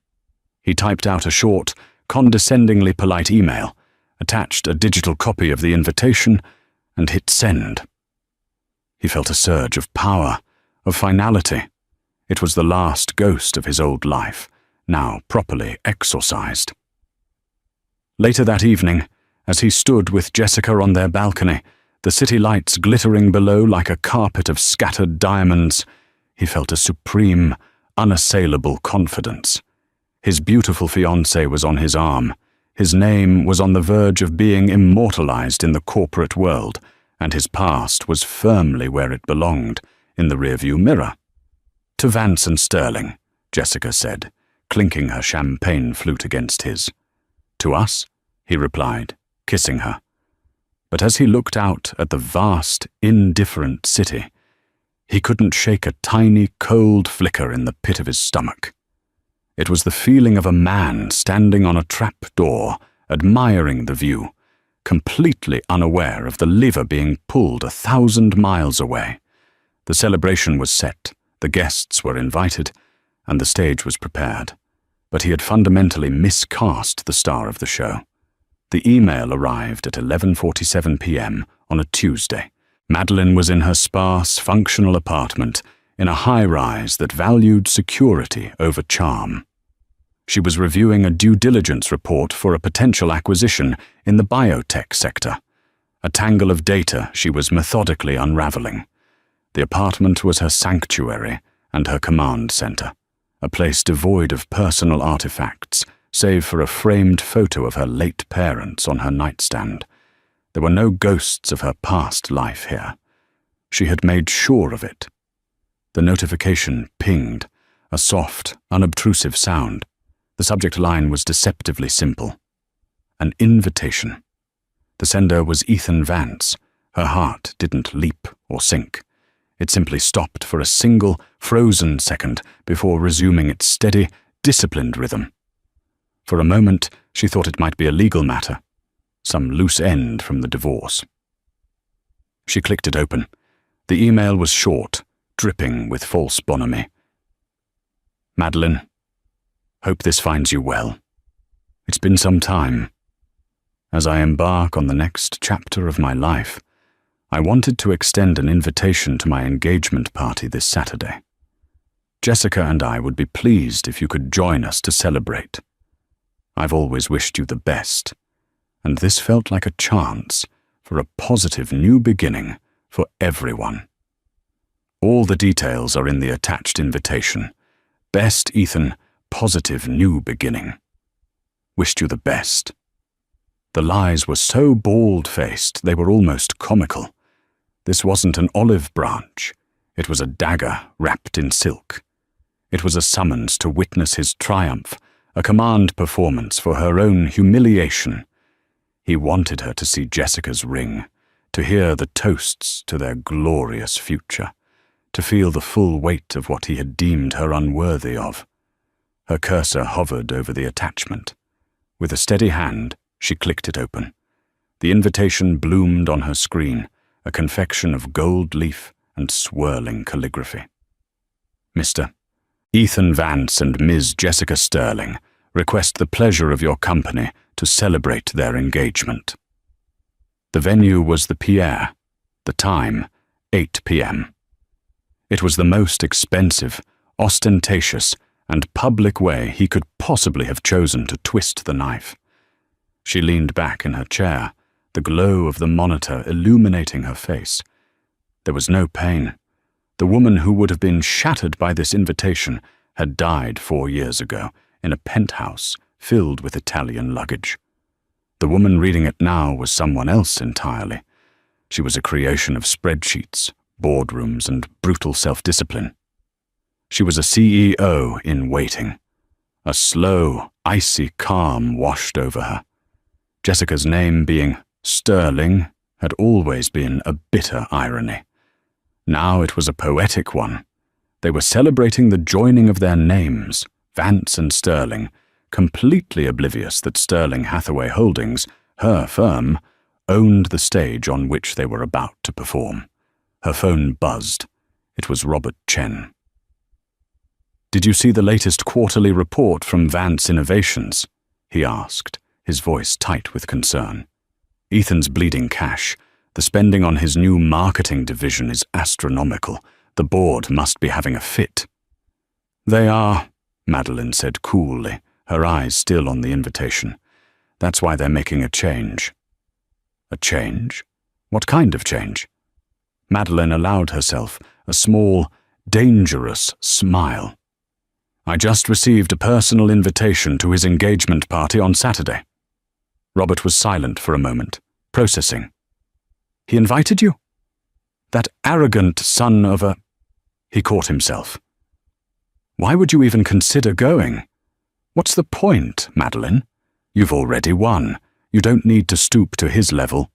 He typed out a short, condescendingly polite email, attached a digital copy of the invitation, and hit send. He felt a surge of power, of finality. It was the last ghost of his old life, now properly exorcised. Later that evening, as he stood with Jessica on their balcony, the city lights glittering below like a carpet of scattered diamonds, he felt a supreme, unassailable confidence. His beautiful fiancée was on his arm. His name was on the verge of being immortalized in the corporate world, and his past was firmly where it belonged, in the rearview mirror. "To Vance and Sterling," Jessica said, clinking her champagne flute against his. "To us," he replied, kissing her. But as he looked out at the vast, indifferent city, he couldn't shake a tiny, cold flicker in the pit of his stomach. It was the feeling of a man standing on a trap-door, admiring the view, completely unaware of the lever being pulled 1,000 miles away. The celebration was set, the guests were invited, and the stage was prepared. But he had fundamentally miscast the star of the show. The email arrived at 11:47 p.m. on a Tuesday. Madeline was in her sparse, functional apartment in a high-rise that valued security over charm. She was reviewing a due diligence report for a potential acquisition in the biotech sector. A tangle of data she was methodically unraveling. The apartment was her sanctuary and her command center, a place devoid of personal artifacts, save for a framed photo of her late parents on her nightstand. There were no ghosts of her past life here. She had made sure of it. The notification pinged, a soft, unobtrusive sound. The subject line was deceptively simple. An invitation. The sender was Ethan Vance. Her heart didn't leap or sink. It simply stopped for a single, frozen second before resuming its steady, disciplined rhythm. For a moment, she thought it might be a legal matter, some loose end from the divorce. She clicked it open. The email was short, dripping with false bonhomie. "Madeline, hope this finds you well. It's been some time. As I embark on the next chapter of my life, I wanted to extend an invitation to my engagement party this Saturday. Jessica and I would be pleased if you could join us to celebrate. I've always wished you the best, and this felt like a chance for a positive new beginning for everyone. All the details are in the attached invitation. Best, Ethan, positive new beginning. Wished you the best." The lies were so bald-faced they were almost comical. This wasn't an olive branch. It was a dagger wrapped in silk. It was a summons to witness his triumph, a command performance for her own humiliation. He wanted her to see Jessica's ring, to hear the toasts to their glorious future, to feel the full weight of what he had deemed her unworthy of. Her cursor hovered over the attachment. With a steady hand, she clicked it open. The invitation bloomed on her screen, a confection of gold leaf and swirling calligraphy. "Mr. Ethan Vance and Ms. Jessica Sterling request the pleasure of your company to celebrate their engagement." The venue was the Pierre, the time, 8 p.m. It was the most expensive, ostentatious, and public way he could possibly have chosen to twist the knife. She leaned back in her chair, the glow of the monitor illuminating her face. There was no pain. The woman who would have been shattered by this invitation had died 4 years ago in a penthouse filled with Italian luggage. The woman reading it now was someone else entirely. She was a creation of spreadsheets, boardrooms, and brutal self-discipline. She was a CEO in waiting. A slow, icy calm washed over her. Jessica's name being Sterling had always been a bitter irony. Now it was a poetic one. They were celebrating the joining of their names, Vance and Sterling, completely oblivious that Sterling Hathaway Holdings, her firm, owned the stage on which they were about to perform. Her phone buzzed. It was Robert Chen. "Did you see the latest quarterly report from Vance Innovations?" he asked, his voice tight with concern. "Ethan's bleeding cash. The spending on his new marketing division is astronomical. The board must be having a fit." "They are," Madeline said coolly, her eyes still on the invitation. "That's why they're making a change." "A change? What kind of change?" Madeline allowed herself a small, dangerous smile. "I just received a personal invitation to his engagement party on Saturday." Robert was silent for a moment, processing. "He invited you? That arrogant son of a—" He caught himself. "Why would you even consider going? What's the point, Madeline? You've already won. You don't need to stoop to his level."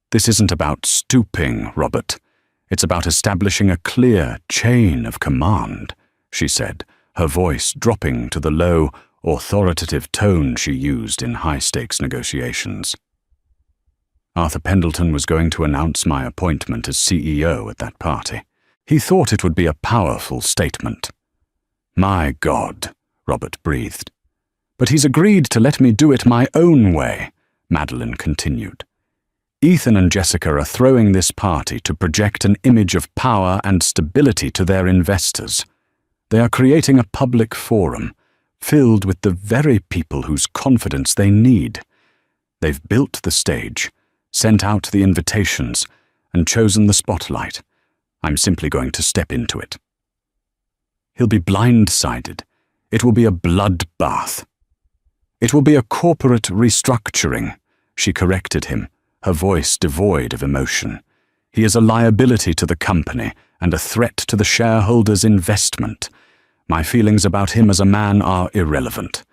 "This isn't about stooping, Robert. It's about establishing a clear chain of command," she said, her voice dropping to the low, authoritative tone she used in high-stakes negotiations. Arthur Pendleton was going to announce my appointment as CEO at that party. He thought it would be a powerful statement. "My God," Robert breathed. "But he's agreed to let me do it my own way," Madeline continued. "Ethan and Jessica are throwing this party to project an image of power and stability to their investors. They are creating a public forum, filled with the very people whose confidence they need. They've built the stage, sent out the invitations, and chosen the spotlight. I'm simply going to step into it." "He'll be blindsided. It will be a bloodbath." "It will be a corporate restructuring," she corrected him, her voice devoid of emotion. "He is a liability to the company and a threat to the shareholders' investment. My feelings about him as a man are irrelevant.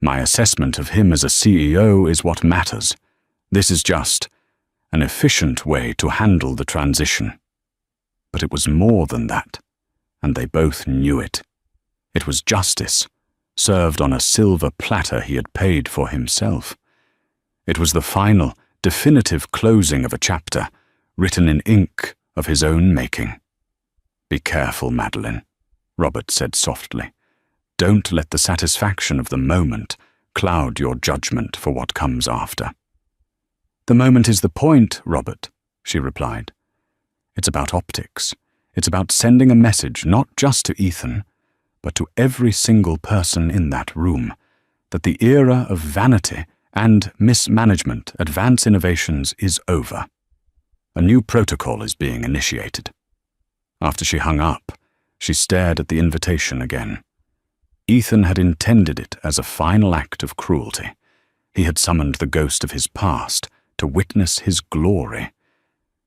My assessment of him as a CEO is what matters. This is just an efficient way to handle the transition." But it was more than that, and they both knew it. It was justice, served on a silver platter he had paid for himself. It was the final, definitive closing of a chapter, written in ink of his own making. "Be careful, Madeline," Robert said softly. "Don't let the satisfaction of the moment cloud your judgment for what comes after." "The moment is the point, Robert," she replied. "It's about optics. It's about sending a message not just to Ethan, but to every single person in that room, that the era of vanity and mismanagement at Vance Innovations is over. A new protocol is being initiated." After she hung up, she stared at the invitation again. Ethan had intended it as a final act of cruelty. He had summoned the ghost of his past to witness his glory.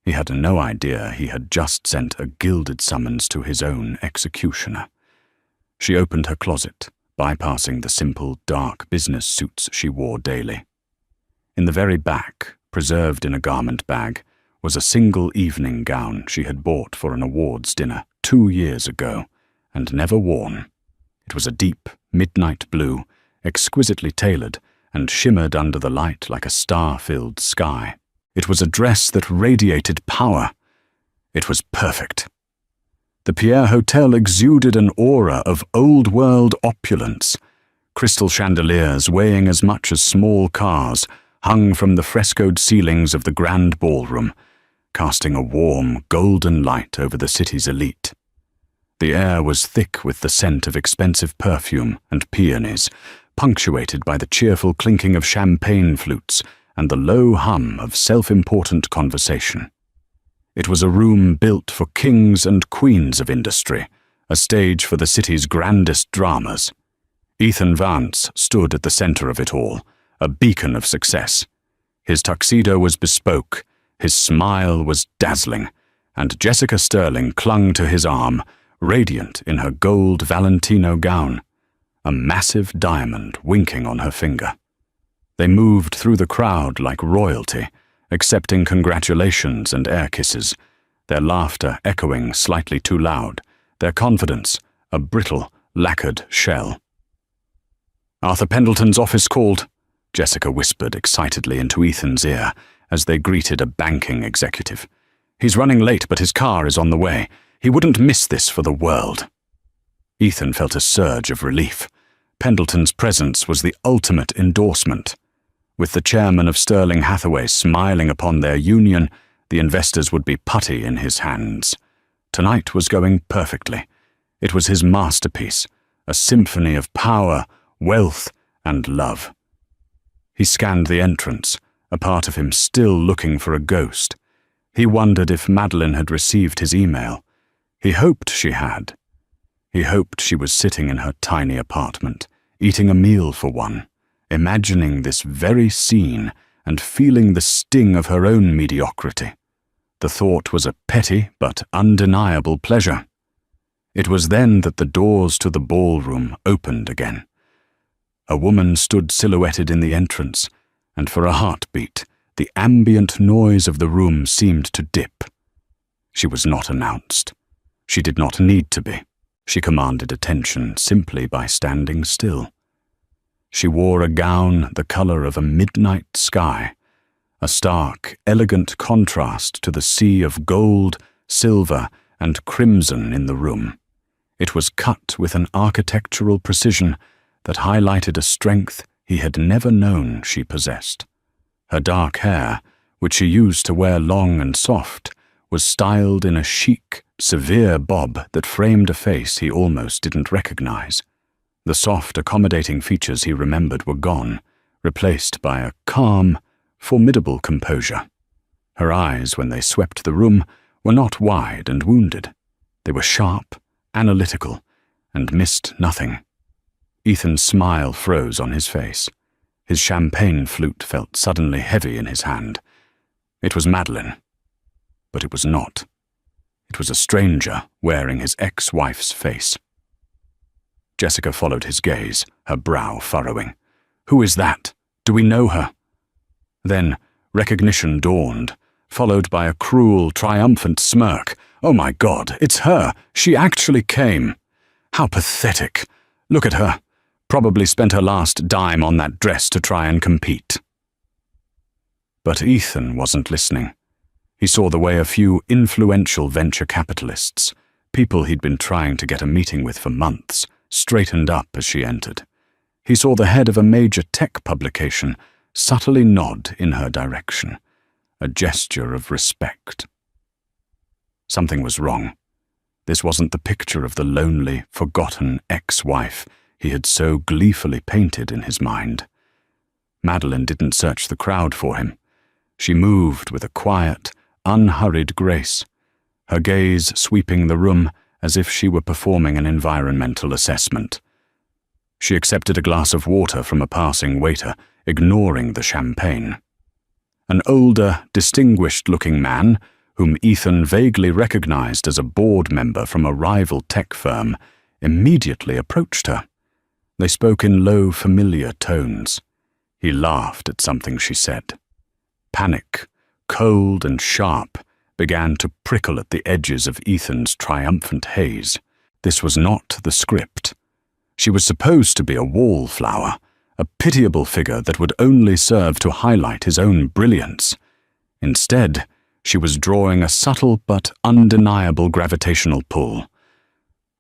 He had no idea he had just sent a gilded summons to his own executioner. She opened her closet, bypassing the simple, dark business suits she wore daily. In the very back, preserved in a garment bag, was a single evening gown she had bought for an awards dinner 2 years ago, and never worn. It was a deep, midnight blue, exquisitely tailored, and shimmered under the light like a star-filled sky. It was a dress that radiated power. It was perfect. The Pierre Hotel exuded an aura of old-world opulence. Crystal chandeliers weighing as much as small cars hung from the frescoed ceilings of the grand ballroom, casting a warm, golden light over the city's elite. The air was thick with the scent of expensive perfume and peonies, punctuated by the cheerful clinking of champagne flutes and the low hum of self-important conversation. It was a room built for kings and queens of industry, a stage for the city's grandest dramas. Ethan Vance stood at the center of it all, a beacon of success. His tuxedo was bespoke, His smile was dazzling, and Jessica Sterling clung to his arm, radiant in her gold Valentino gown, a massive diamond winking on her finger. They moved through the crowd like royalty, accepting congratulations and air kisses, their laughter echoing slightly too loud, their confidence a brittle, lacquered shell. "Arthur Pendleton's office called," Jessica whispered excitedly into Ethan's ear as they greeted a banking executive. "He's running late, but his car is on the way. He wouldn't miss this for the world." Ethan felt a surge of relief. Pendleton's presence was the ultimate endorsement. With the chairman of Sterling Hathaway smiling upon their union, the investors would be putty in his hands. Tonight was going perfectly. It was his masterpiece, a symphony of power, wealth, and love. He scanned the entrance, a part of him still looking for a ghost. He wondered if Madeline had received his email. He hoped she had. He hoped she was sitting in her tiny apartment, eating a meal for one, imagining this very scene and feeling the sting of her own mediocrity. The thought was a petty but undeniable pleasure. It was then that the doors to the ballroom opened again. A woman stood silhouetted in the entrance, and for a heartbeat, the ambient noise of the room seemed to dip. She was not announced. She did not need to be. She commanded attention simply by standing still. She wore a gown the color of a midnight sky, a stark, elegant contrast to the sea of gold, silver, and crimson in the room. It was cut with an architectural precision that highlighted a strength he had never known she possessed. Her dark hair, which she used to wear long and soft, was styled in a chic, severe bob that framed a face he almost didn't recognize. The soft, accommodating features he remembered were gone, replaced by a calm, formidable composure. Her eyes, when they swept the room, were not wide and wounded. They were sharp, analytical, and missed nothing. Ethan's smile froze on his face. His champagne flute felt suddenly heavy in his hand. It was Madeline. But it was not. It was a stranger wearing his ex-wife's face. Jessica followed his gaze, her brow furrowing. "Who is that? Do we know her?" Then recognition dawned, followed by a cruel, triumphant smirk. "Oh my God, it's her! She actually came! How pathetic! Look at her! Probably spent her last dime on that dress to try and compete." But Ethan wasn't listening. He saw the way a few influential venture capitalists, people he'd been trying to get a meeting with for months, straightened up as she entered. He saw the head of a major tech publication subtly nod in her direction, a gesture of respect. Something was wrong. This wasn't the picture of the lonely, forgotten ex-wife he had so gleefully painted in his mind. Madeline didn't search the crowd for him. She moved with a quiet, unhurried grace, her gaze sweeping the room as if she were performing an environmental assessment. She accepted a glass of water from a passing waiter, ignoring the champagne. An older, distinguished-looking man, whom Ethan vaguely recognized as a board member from a rival tech firm, immediately approached her. They spoke in low, familiar tones. He laughed at something she said. Panic, cold and sharp, began to prickle at the edges of Ethan's triumphant haze. This was not the script. She was supposed to be a wallflower, a pitiable figure that would only serve to highlight his own brilliance. Instead, she was drawing a subtle but undeniable gravitational pull.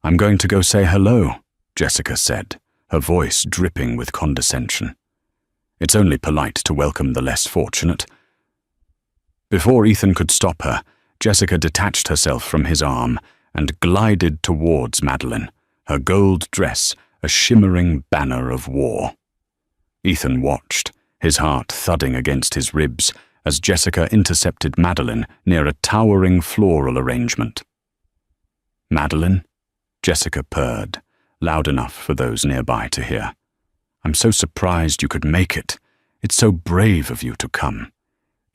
"I'm going to go say hello," Jessica said, her voice dripping with condescension. "It's only polite to welcome the less fortunate." Before Ethan could stop her, Jessica detached herself from his arm and glided towards Madeline, her gold dress a shimmering banner of war. Ethan watched, his heart thudding against his ribs as Jessica intercepted Madeline near a towering floral arrangement. "Madeline?" Jessica purred, loud enough for those nearby to hear. "I'm so surprised you could make it. It's so brave of you to come."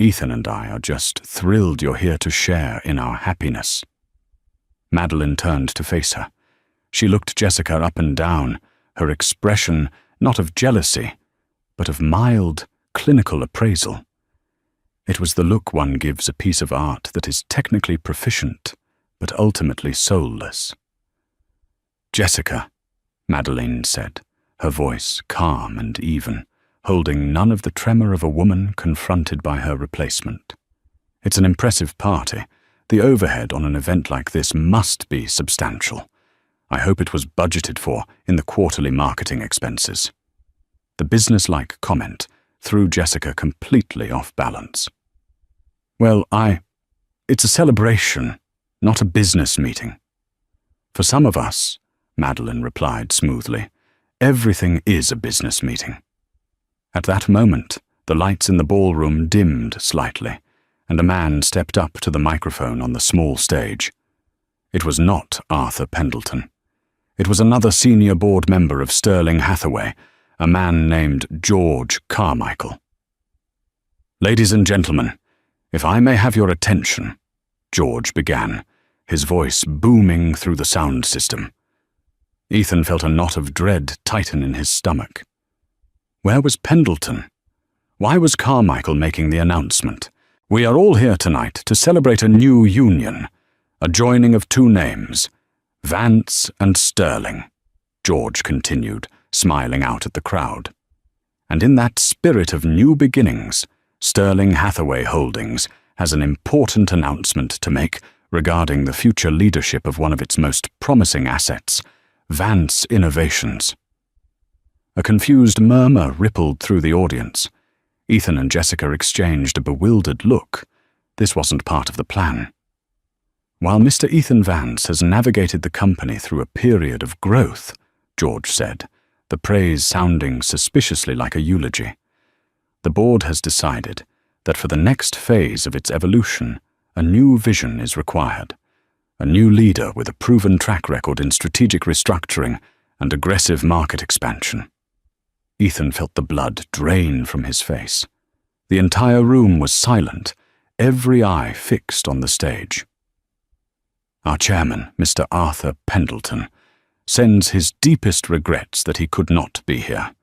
Ethan and I are just thrilled you're here to share in our happiness." Madeline turned to face her. She looked Jessica up and down, her expression not of jealousy, but of mild, clinical appraisal. It was the look one gives a piece of art that is technically proficient, but ultimately soulless. "Jessica," Madeline said, her voice calm and even, holding none of the tremor of a woman confronted by her replacement. "It's an impressive party. The overhead on an event like this must be substantial. I hope it was budgeted for in the quarterly marketing expenses." The businesslike comment threw Jessica completely off balance. "Well, it's a celebration, not a business meeting." "For some of us," Madeline replied smoothly, "everything is a business meeting." At that moment, the lights in the ballroom dimmed slightly, and a man stepped up to the microphone on the small stage. It was not Arthur Pendleton. It was another senior board member of Sterling Hathaway, a man named George Carmichael. "Ladies and gentlemen, if I may have your attention," George began, his voice booming through the sound system. Ethan felt a knot of dread tighten in his stomach. Where was Pendleton? Why was Carmichael making the announcement? "We are all here tonight to celebrate a new union, a joining of two names, Vance and Sterling," George continued, smiling out at the crowd. "And in that spirit of new beginnings, Sterling Hathaway Holdings has an important announcement to make regarding the future leadership of one of its most promising assets, Vance Innovations." A confused murmur rippled through the audience. Ethan and Jessica exchanged a bewildered look. This wasn't part of the plan. "While Mr. Ethan Vance has navigated the company through a period of growth," George said, the praise sounding suspiciously like a eulogy, "the board has decided that for the next phase of its evolution, a new vision is required. A new leader with a proven track record in strategic restructuring and aggressive market expansion." Ethan felt the blood drain from his face. The entire room was silent, every eye fixed on the stage. "Our chairman, Mr. Arthur Pendleton, sends his deepest regrets that he could not be here.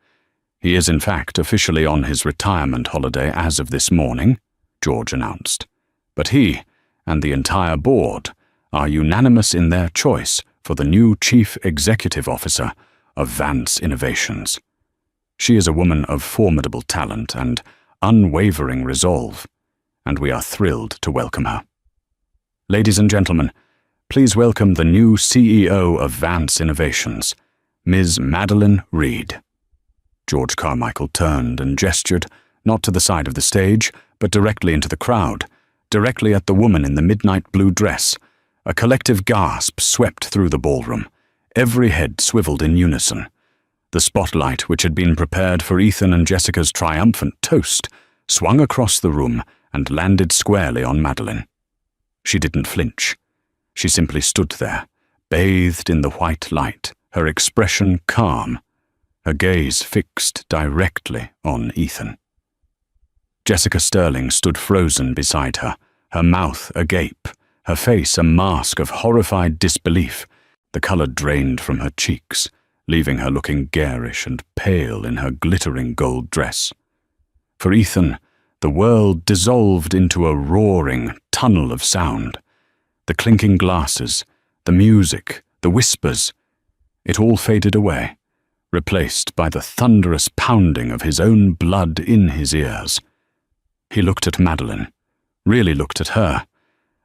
He is in fact officially on his retirement holiday as of this morning," George announced. "But he and the entire board are unanimous in their choice for the new Chief Executive Officer of Vance Innovations. She is a woman of formidable talent and unwavering resolve, and we are thrilled to welcome her. Ladies and gentlemen, please welcome the new CEO of Vance Innovations, Ms. Madeline Reed." George Carmichael turned and gestured, not to the side of the stage, but directly into the crowd, directly at the woman in the midnight blue dress. A collective gasp swept through the ballroom. Every head swiveled in unison. The spotlight, which had been prepared for Ethan and Jessica's triumphant toast, swung across the room and landed squarely on Madeline. She didn't flinch. She simply stood there, bathed in the white light, her expression calm, her gaze fixed directly on Ethan. Jessica Sterling stood frozen beside her, her mouth agape, her face a mask of horrified disbelief. The color drained from her cheeks, leaving her looking garish and pale in her glittering gold dress. For Ethan, the world dissolved into a roaring tunnel of sound. The clinking glasses, the music, the whispers, it all faded away, replaced by the thunderous pounding of his own blood in his ears. He looked at Madeline, really looked at her,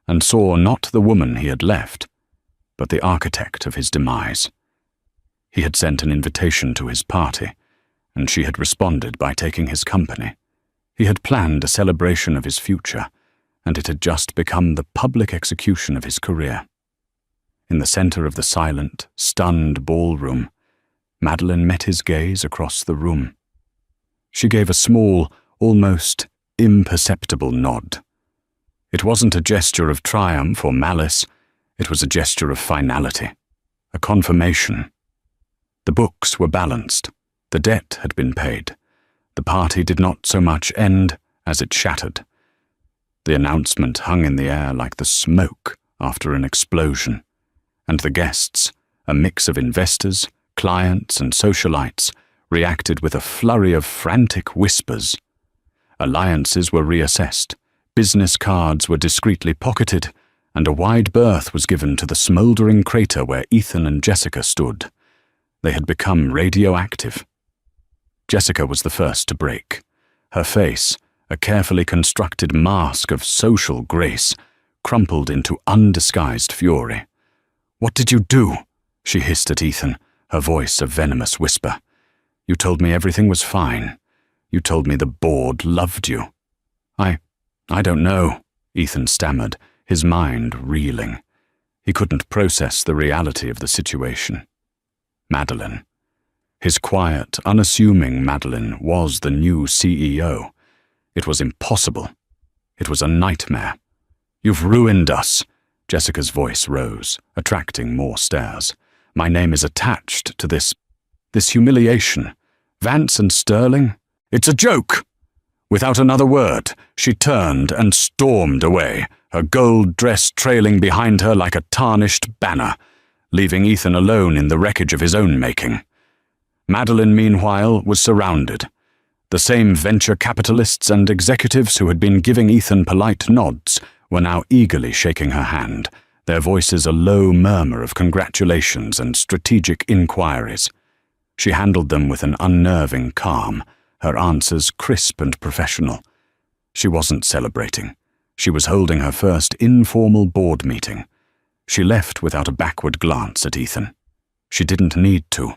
and saw not the woman he had left, but the architect of his demise. He had sent an invitation to his party, and she had responded by taking his company. He had planned a celebration of his future, and it had just become the public execution of his career. In the center of the silent, stunned ballroom, Madeline met his gaze across the room. She gave a small, almost imperceptible nod. It wasn't a gesture of triumph or malice, it was a gesture of finality, a confirmation. The books were balanced, the debt had been paid. The party did not so much end as it shattered. The announcement hung in the air like the smoke after an explosion, and the guests, a mix of investors, clients, and socialites, reacted with a flurry of frantic whispers. Alliances were reassessed, business cards were discreetly pocketed, and a wide berth was given to the smouldering crater where Ethan and Jessica stood. They had become radioactive. Jessica was the first to break. Her face, a carefully constructed mask of social grace, crumpled into undisguised fury. "What did you do?" she hissed at Ethan, her voice a venomous whisper. "You told me everything was fine. You told me the board loved you." I don't know," Ethan stammered, his mind reeling. He couldn't process the reality of the situation. Madeline. His quiet, unassuming Madeline was the new CEO. It was impossible. It was a nightmare. "You've ruined us." Jessica's voice rose, attracting more stares. "My name is attached to this humiliation. Vance and Sterling? It's a joke!" Without another word, she turned and stormed away, her gold dress trailing behind her like a tarnished banner, leaving Ethan alone in the wreckage of his own making. Madeline, meanwhile, was surrounded. The same venture capitalists and executives who had been giving Ethan polite nods were now eagerly shaking her hand, their voices a low murmur of congratulations and strategic inquiries. She handled them with an unnerving calm, her answers crisp and professional. She wasn't celebrating. She was holding her first informal board meeting. She left without a backward glance at Ethan. She didn't need to.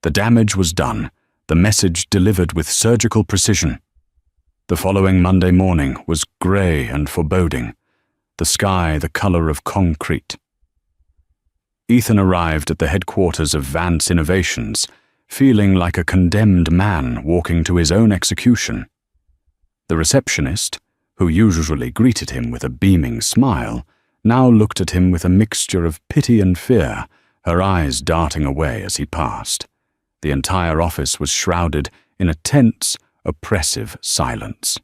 The damage was done, the message delivered with surgical precision. The following Monday morning was grey and foreboding, the sky the colour of concrete. Ethan arrived at the headquarters of Vance Innovations, feeling like a condemned man walking to his own execution. The receptionist, who usually greeted him with a beaming smile, now looked at him with a mixture of pity and fear, her eyes darting away as he passed. The entire office was shrouded in a tense, oppressive silence.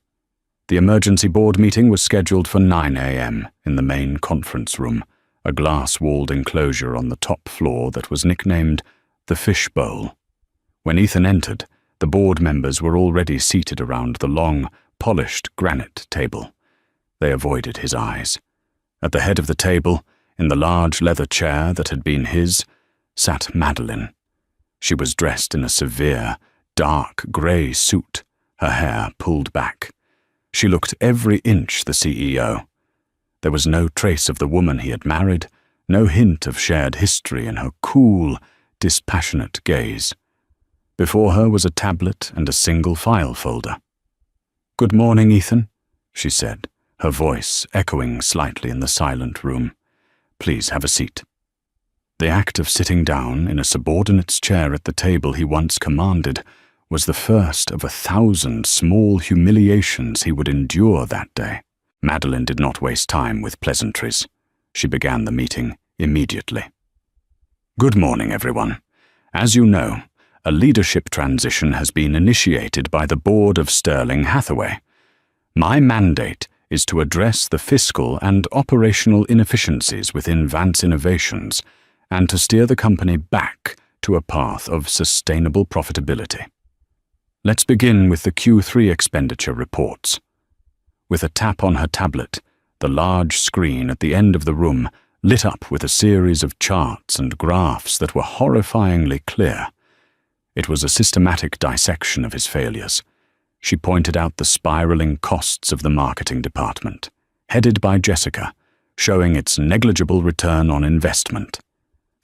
The emergency board meeting was scheduled for 9 a.m. in the main conference room, a glass-walled enclosure on the top floor that was nicknamed the Fishbowl. When Ethan entered, the board members were already seated around the long, polished granite table. They avoided his eyes. At the head of the table, in the large leather chair that had been his, sat Madeline. She was dressed in a severe, dark grey suit, her hair pulled back. She looked every inch the CEO. There was no trace of the woman he had married, no hint of shared history in her cool, dispassionate gaze. Before her was a tablet and a single file folder. "Good morning, Ethan," she said, her voice echoing slightly in the silent room. "Please have a seat." The act of sitting down in a subordinate's chair at the table he once commanded was the first of 1,000 small humiliations he would endure that day. Madeline did not waste time with pleasantries. She began the meeting immediately. "Good morning, everyone. As you know, a leadership transition has been initiated by the board of Sterling Hathaway. My mandate is to address the fiscal and operational inefficiencies within Vance Innovations and to steer the company back to a path of sustainable profitability. Let's begin with the Q3 expenditure reports." With a tap on her tablet, the large screen at the end of the room lit up with a series of charts and graphs that were horrifyingly clear. It was a systematic dissection of his failures. She pointed out the spiraling costs of the marketing department, headed by Jessica, showing its negligible return on investment.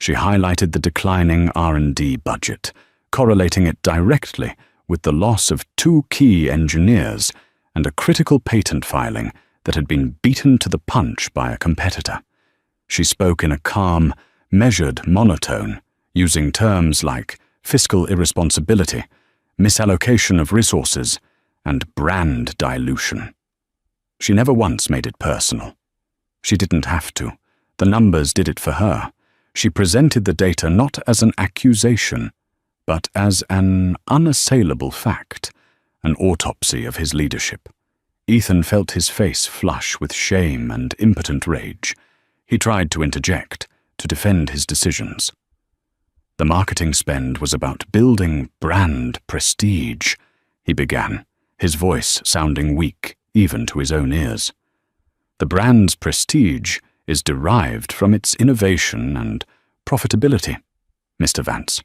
She highlighted the declining R&D budget, correlating it directly with the loss of 2 key engineers and a critical patent filing that had been beaten to the punch by a competitor. She spoke in a calm, measured monotone, using terms like fiscal irresponsibility, misallocation of resources, and brand dilution. She never once made it personal. She didn't have to. The numbers did it for her. She presented the data not as an accusation, but as an unassailable fact, an autopsy of his leadership. Ethan felt his face flush with shame and impotent rage. He tried to interject, to defend his decisions. The marketing spend was about building brand prestige, he began, his voice sounding weak even to his own ears. The brand's prestige is derived from its innovation and profitability, Mr. Vance.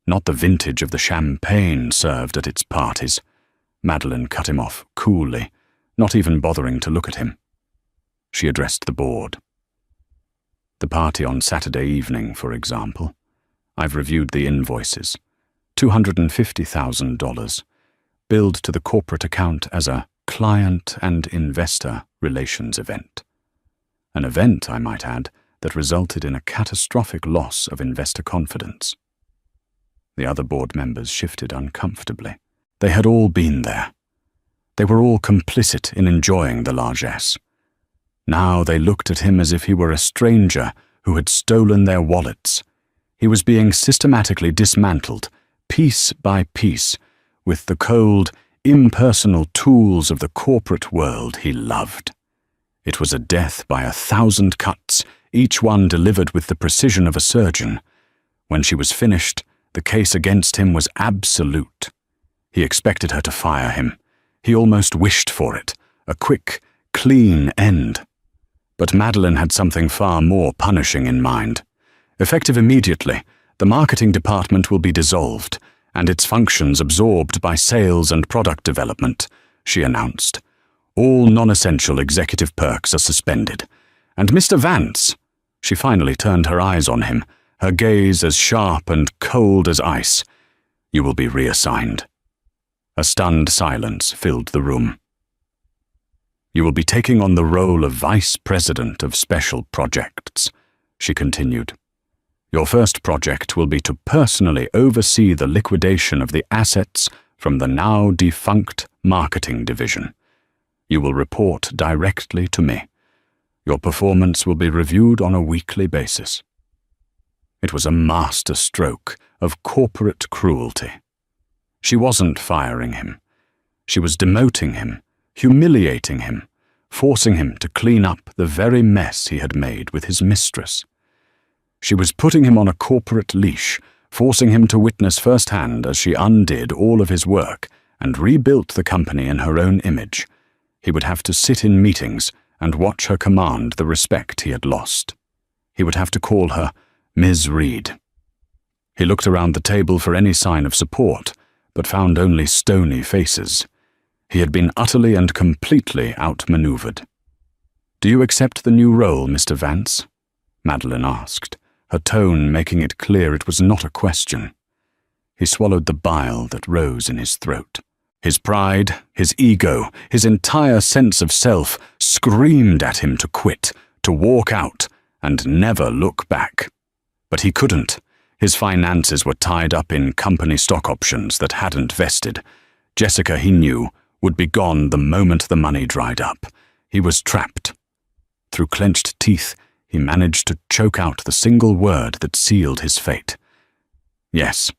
Not the vintage of the champagne served at its parties. Madeline cut him off coolly, not even bothering to look at him. She addressed the board. The party on Saturday evening, for example. I've reviewed the invoices. $250,000, billed to the corporate account as a client and investor relations event. An event, I might add, that resulted in a catastrophic loss of investor confidence. The other board members shifted uncomfortably. They had all been there. They were all complicit in enjoying the largesse. Now they looked at him as if he were a stranger who had stolen their wallets. He was being systematically dismantled, piece by piece, with the cold, impersonal tools of the corporate world he loved. It was a death by 1,000 cuts, each one delivered with the precision of a surgeon. When she was finished, the case against him was absolute. He expected her to fire him. He almost wished for it, a quick, clean end. But Madeline had something far more punishing in mind. Effective immediately, the marketing department will be dissolved, and its functions absorbed by sales and product development, she announced. All non-essential executive perks are suspended. And Mr. Vance, she finally turned her eyes on him, her gaze as sharp and cold as ice. You will be reassigned. A stunned silence filled the room. You will be taking on the role of Vice President of Special Projects, she continued. Your first project will be to personally oversee the liquidation of the assets from the now defunct marketing division. You will report directly to me. Your performance will be reviewed on a weekly basis. It was a master stroke of corporate cruelty. She wasn't firing him. She was demoting him, humiliating him, forcing him to clean up the very mess he had made with his mistress. She was putting him on a corporate leash, forcing him to witness firsthand as she undid all of his work and rebuilt the company in her own image. He would have to sit in meetings and watch her command the respect he had lost. He would have to call her Ms. Reed. He looked around the table for any sign of support, but found only stony faces. He had been utterly and completely outmaneuvered. Do you accept the new role, Mr. Vance? Madeline asked, her tone making it clear it was not a question. He swallowed the bile that rose in his throat. His pride, his ego, his entire sense of self screamed at him to quit, to walk out, and never look back. But he couldn't. His finances were tied up in company stock options that hadn't vested. Jessica, he knew, would be gone the moment the money dried up. He was trapped. Through clenched teeth, he managed to choke out the single word that sealed his fate. Yes.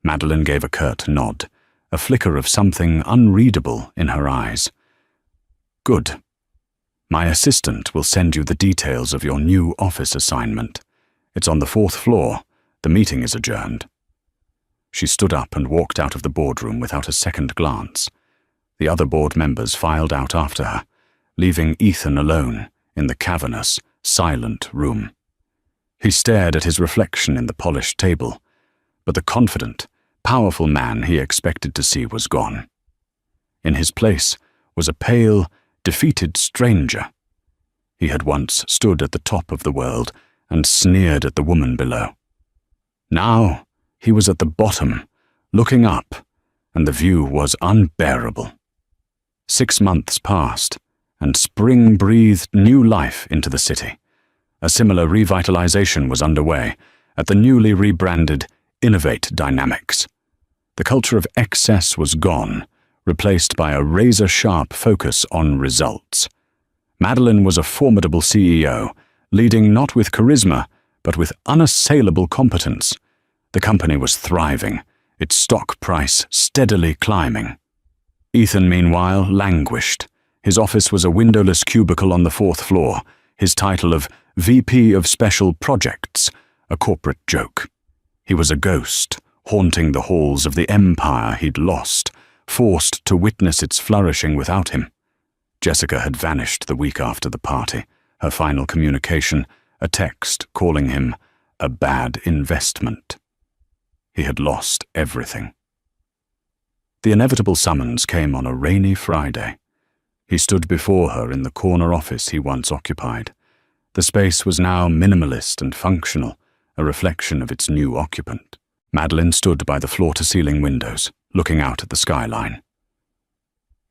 Madeline gave a curt nod, a flicker of something unreadable in her eyes. Good. My assistant will send you the details of your new office assignment. It's on the 4th floor. The meeting is adjourned. She stood up and walked out of the boardroom without a second glance. The other board members filed out after her, leaving Ethan alone in the cavernous, silent room. He stared at his reflection in the polished table, but the confident, powerful man he expected to see was gone. In his place was a pale, defeated stranger. He had once stood at the top of the world and sneered at the woman below. Now he was at the bottom, looking up, and the view was unbearable. 6 months passed, and spring breathed new life into the city. A similar revitalization was underway at the newly rebranded Innovate Dynamics. The culture of excess was gone, replaced by a razor-sharp focus on results. Madeline was a formidable CEO, leading not with charisma, but with unassailable competence. The company was thriving, its stock price steadily climbing. Ethan, meanwhile, languished. His office was a windowless cubicle on the 4th floor, his title of VP of Special Projects, a corporate joke. He was a ghost, haunting the halls of the empire he'd lost, forced to witness its flourishing without him. Jessica had vanished the week after the party, her final communication, a text calling him a bad investment. He had lost everything. The inevitable summons came on a rainy Friday. He stood before her in the corner office he once occupied. The space was now minimalist and functional, a reflection of its new occupant. Madeline stood by the floor-to-ceiling windows, looking out at the skyline.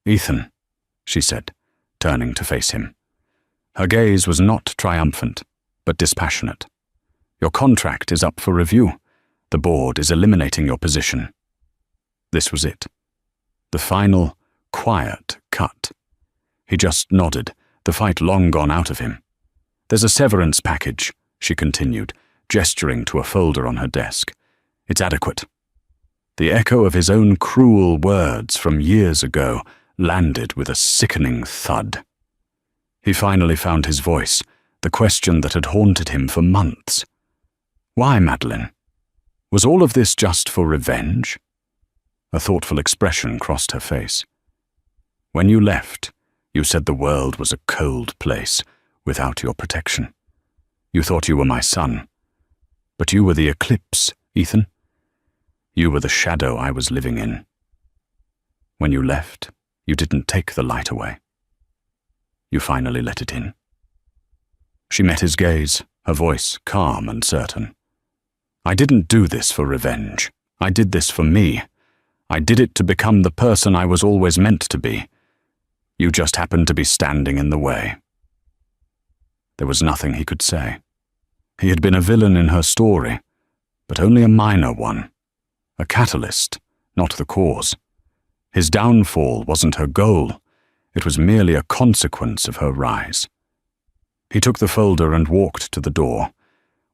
"Ethan," she said, turning to face him. Her gaze was not triumphant, but dispassionate. "Your contract is up for review. The board is eliminating your position." This was it. The final, quiet cut. He just nodded, the fight long gone out of him. "There's a severance package," she continued, gesturing to a folder on her desk. "It's adequate." The echo of his own cruel words from years ago landed with a sickening thud. He finally found his voice, the question that had haunted him for months. "Why, Madeline? Was all of this just for revenge?" A thoughtful expression crossed her face. "When you left, you said the world was a cold place without your protection. You thought you were my son. But you were the eclipse, Ethan. You were the shadow I was living in. When you left, you didn't take the light away. You finally let it in." She met his gaze, her voice calm and certain. "I didn't do this for revenge. I did this for me. I did it to become the person I was always meant to be. You just happened to be standing in the way." There was nothing he could say. He had been a villain in her story, but only a minor one. A catalyst, not the cause. His downfall wasn't her goal. It was merely a consequence of her rise. He took the folder and walked to the door.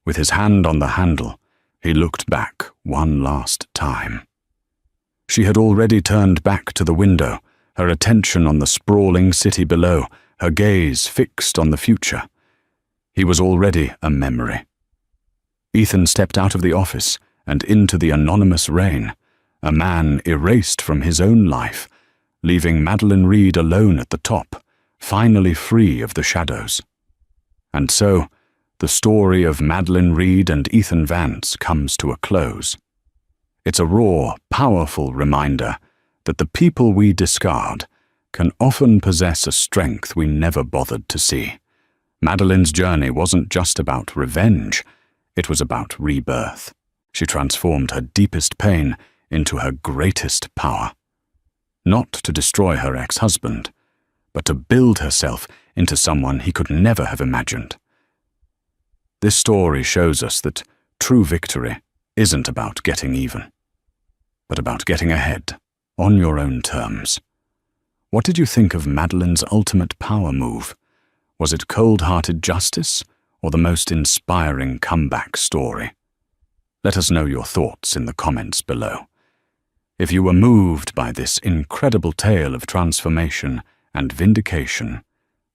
With his hand on the handle, he looked back one last time. She had already turned back to the window, her attention on the sprawling city below, her gaze fixed on the future. He was already a memory. Ethan stepped out of the office and into the anonymous rain, a man erased from his own life, leaving Madeline Reed alone at the top, finally free of the shadows. And so, the story of Madeline Reed and Ethan Vance comes to a close. It's a raw, powerful reminder that the people we discard can often possess a strength we never bothered to see. Madeline's journey wasn't just about revenge, it was about rebirth. She transformed her deepest pain into her greatest power. Not to destroy her ex-husband, but to build herself into someone he could never have imagined. This story shows us that true victory isn't about getting even, but about getting ahead, on your own terms. What did you think of Madeline's ultimate power move? Was it cold-hearted justice, or the most inspiring comeback story? Let us know your thoughts in the comments below. If you were moved by this incredible tale of transformation and vindication,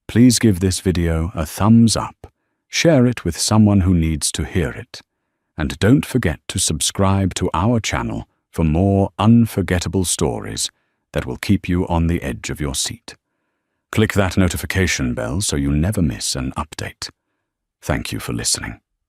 please give this video a thumbs up, share it with someone who needs to hear it, and don't forget to subscribe to our channel for more unforgettable stories that will keep you on the edge of your seat. Click that notification bell so you never miss an update. Thank you for listening.